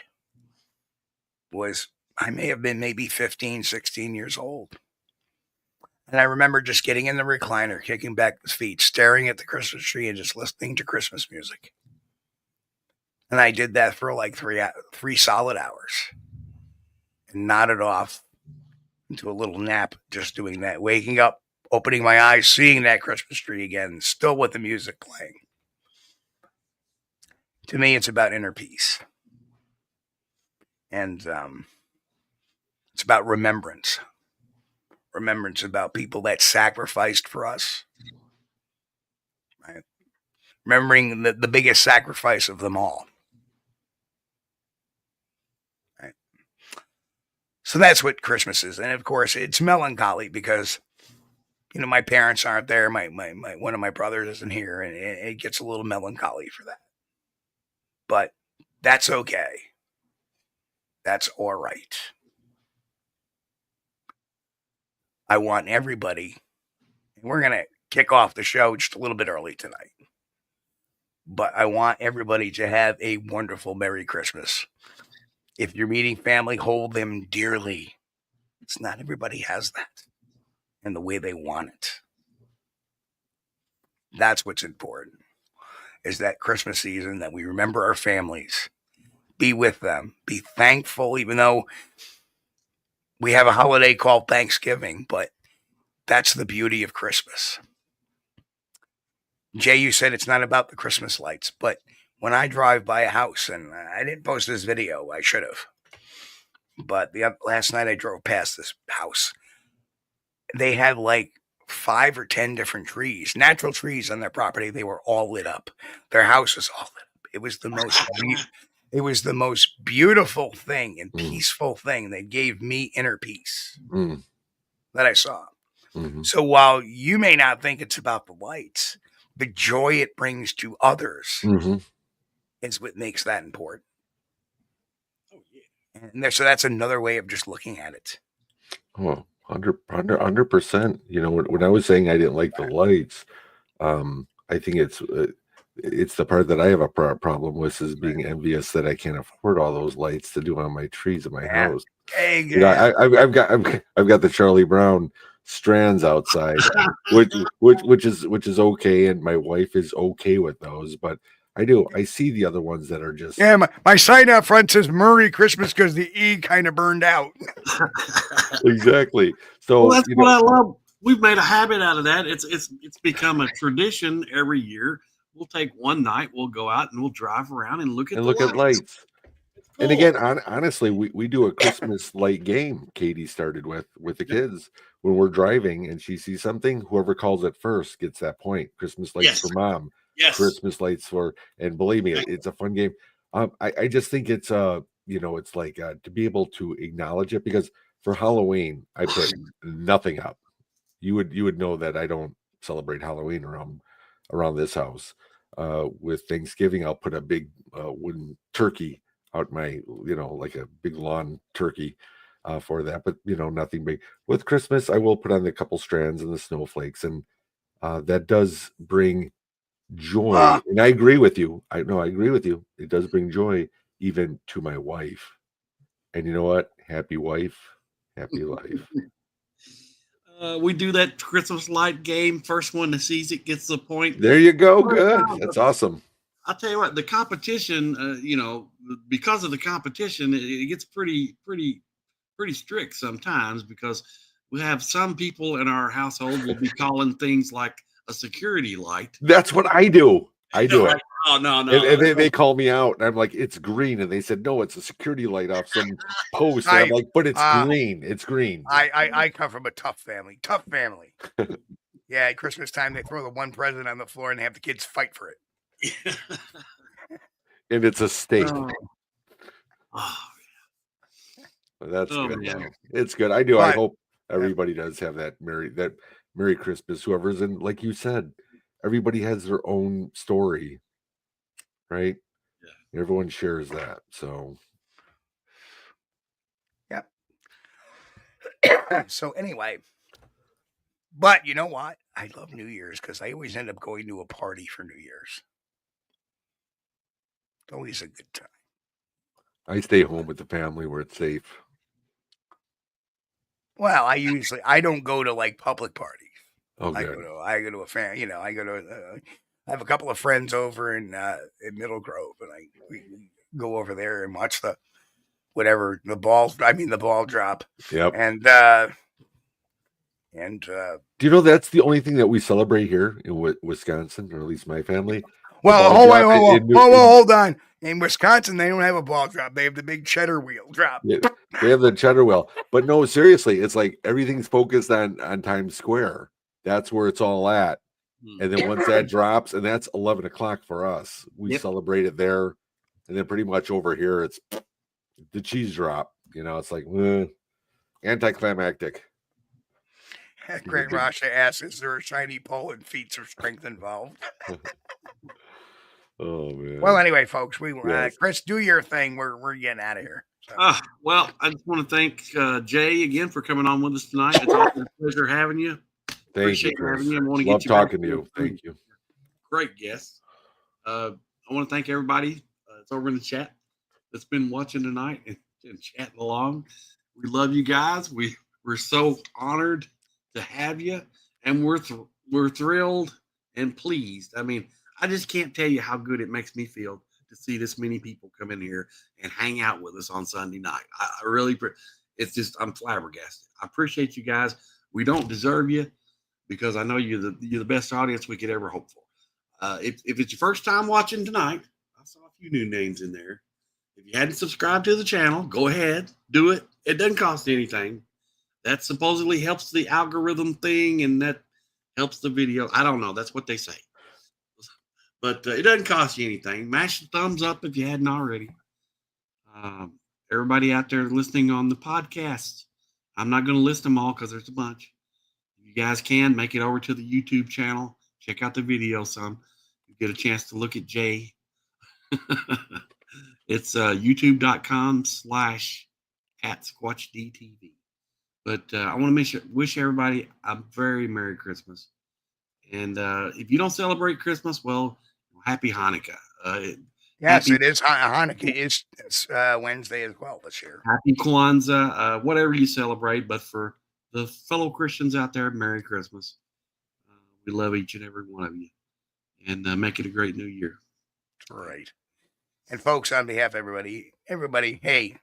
E: was, I may have been maybe 15, 16 years old. And I remember just getting in the recliner, kicking back the feet, staring at the Christmas tree and just listening to Christmas music. And I did that for like three solid hours. And nodded off into a little nap just doing that. Waking up, opening my eyes, seeing that Christmas tree again, still with the music playing. To me, it's about inner peace. And it's about remembrance. Remembrance about people that sacrificed for us. Right? Remembering the biggest sacrifice of them all. Right? So that's what Christmas is. And of course, it's melancholy because, my parents aren't there. My one of my brothers isn't here. And it gets a little melancholy for that. But that's okay. That's all right. I want everybody, and we're going to kick off the show just a little bit early tonight, but I want everybody to have a wonderful Merry Christmas. If you're meeting family, hold them dearly. It's not everybody has that and the way they want it. That's what's important, is that Christmas season that we remember our families, be with them, be thankful, even though we have a holiday called Thanksgiving, but that's the beauty of Christmas. Jay, you said it's not about the Christmas lights, but when I drive by a house, and I didn't post this video, I should have, but last night I drove past this house. They had like 5 or 10 different trees, natural trees on their property. They were all lit up. Their house was all lit up. It was the most beautiful thing and peaceful thing that gave me inner peace that I saw. Mm-hmm. So while you may not think it's about the lights, the joy it brings to others is what makes that important. Oh, yeah. And so that's another way of just looking at it.
D: Oh, 100%. When I was saying I didn't like the lights, I think it's the part that I have a problem with, is being envious that I can't afford all those lights to do on my trees in my house. I've got the Charlie Brown strands outside, which is okay, and my wife is okay with those. But I do. I see the other ones that are just
E: my sign out front says Merry Christmas because the E kind of burned out.
D: exactly. So
C: that's what I love. We've made a habit out of that. It's become a tradition every year. We'll take one night, we'll go out and we'll drive around and look at
D: lights.
C: Cool.
D: And again, honestly, we do a Christmas light game. Katie started with the kids when we're driving, and she sees something. Whoever calls it first gets that point. Christmas lights for mom.
C: Yes.
D: Christmas lights for, and believe me, it's a fun game. I just think it's it's like to be able to acknowledge it, because for Halloween I put nothing up. You would know that I don't celebrate Halloween around this house. With Thanksgiving, I'll put a big wooden turkey out my, like a big lawn turkey for that, but nothing big. With Christmas, I will put on the couple strands and the snowflakes, and that does bring joy. And I agree with you. I agree with you. It does bring joy even to my wife. And you know what? Happy wife, happy life.
C: We do that Christmas light game. First one that sees it gets the point.
D: There you go. Good. That's awesome.
C: I'll tell you what, the competition, because of the competition, it gets pretty strict sometimes, because we have some people in our household will be calling things like a security light.
D: That's what I do. I do it.
C: Oh, no.
D: And they call me out, and I'm like, it's green. And they said, no, it's a security light off some post. And I'm like, but it's green. It's green.
E: I come from a tough family. Yeah, at Christmas time, they throw the one present on the floor and have the kids fight for it.
D: And it's a steak.
C: Oh.
D: That's good. Man. It's good. I do. I hope everybody does have that Merry Christmas. Whoever's in, like you said, everybody has their own story, right? Yeah. Everyone shares that. So,
E: yep. So anyway, but you know what? I love New Year's because I always end up going to a party for New Year's. It's always a good time.
D: I stay home with the family where it's safe.
E: Well, I don't go to like public parties.
D: Okay.
E: I go to a fan. I have a couple of friends over in Middle Grove, and we go over there and watch the ball drop.
D: Yep.
E: And
D: do you know that's the only thing that we celebrate here in Wisconsin, or at least my family?
E: Well, hold on. In Wisconsin, they don't have a ball drop. They have the big cheddar wheel drop.
D: Yeah, they have the cheddar wheel. But no, seriously, it's like everything's focused on Times Square. That's where it's all at. And then once that drops, and that's 11 o'clock for us, we celebrate it there. And then pretty much over here, it's the cheese drop. It's like anticlimactic.
E: Greg Rasha asks, is there a shiny pole and feats of strength involved?
D: Oh, man.
E: Well, anyway, folks, Chris, do your thing. We're getting out of here. So.
C: Well, I just want to thank Jay again for coming on with us tonight. It's always a pleasure having you.
D: Thank you, Chris. Love talking to you. Thank you. Great
C: guest. I want to thank everybody that's over in the chat that's been watching tonight and chatting along. We love you guys. We're so honored to have you, and we're thrilled and pleased. I mean, I just can't tell you how good it makes me feel to see this many people come in here and hang out with us on Sunday night. I really, it's just, I'm flabbergasted. I appreciate you guys. We don't deserve you, because I know you're the best audience we could ever hope for. If it's your first time watching tonight, I saw a few new names in there. If you hadn't subscribed to the channel, go ahead, do it. It doesn't cost anything. That supposedly helps the algorithm thing, and that helps the video. I don't know. That's what they say. But it doesn't cost you anything. Mash the thumbs up if you hadn't already. Everybody out there listening on the podcast, I'm not going to list them all because there's a bunch. If you guys can, make it over to the YouTube channel. Check out the video some. You get a chance to look at Jay. It's youtube.com/@SquatchDTV. But I want to wish everybody a very Merry Christmas. And if you don't celebrate Christmas, well, happy Hanukkah.
E: Yes, it is. Hanukkah is Wednesday as well this year.
C: Happy Kwanzaa, whatever you celebrate. But for the fellow Christians out there, Merry Christmas. We love each and every one of you. And make it a great new year.
E: Right. And folks, on behalf of everybody, hey,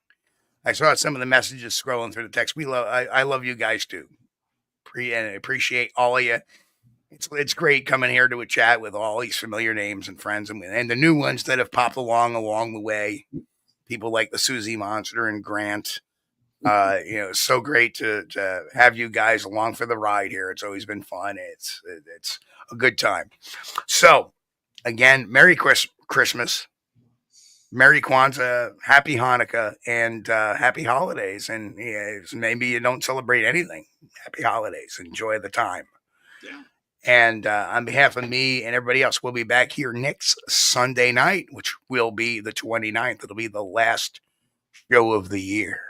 E: I saw some of the messages scrolling through the text. I love you guys too. And I appreciate all of you. It's great coming here to a chat with all these familiar names and friends and the new ones that have popped along the way. People like the Susie Monster and Grant. So great to have you guys along for the ride here. It's always been fun. It's a good time. So again, Merry Christmas, Merry Kwanzaa, Happy Hanukkah, and Happy Holidays. And maybe you don't celebrate anything. Happy Holidays. Enjoy the time.
C: Yeah.
E: And on behalf of me and everybody else, we'll be back here next Sunday night, which will be the 29th. It'll be the last show of the year.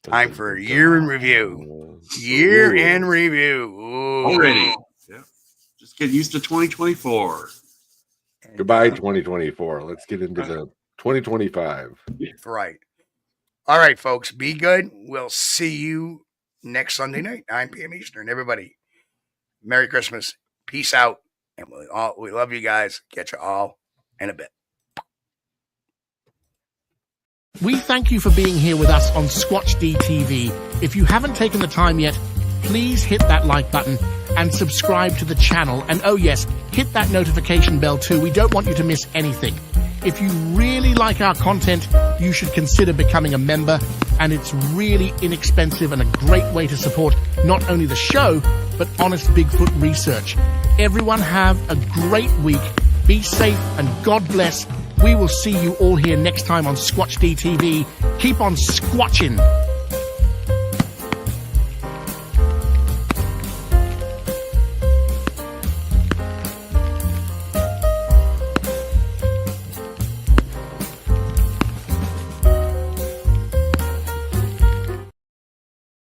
E: Time for year in review. Year in review. Ooh.
C: Already. Yeah. Just get used to 2024.
D: Goodbye, 2024. Let's get into the 2025.
E: Right. All right, folks. Be good. We'll see you next Sunday night, 9 p.m. Eastern. Everybody, Merry Christmas. Peace out. And we love you guys. Catch you all in a bit.
B: We thank you for being here with us on Squatch-D TV. If you haven't taken the time yet, please hit that like button and subscribe to the channel. And oh yes, hit that notification bell too. We don't want you to miss anything. If you really like our content, you should consider becoming a member, and it's really inexpensive and a great way to support not only the show, but honest Bigfoot research. Everyone have a great week. Be safe and God bless. We will see you all here next time on Squatch-D TV. Keep on squatching.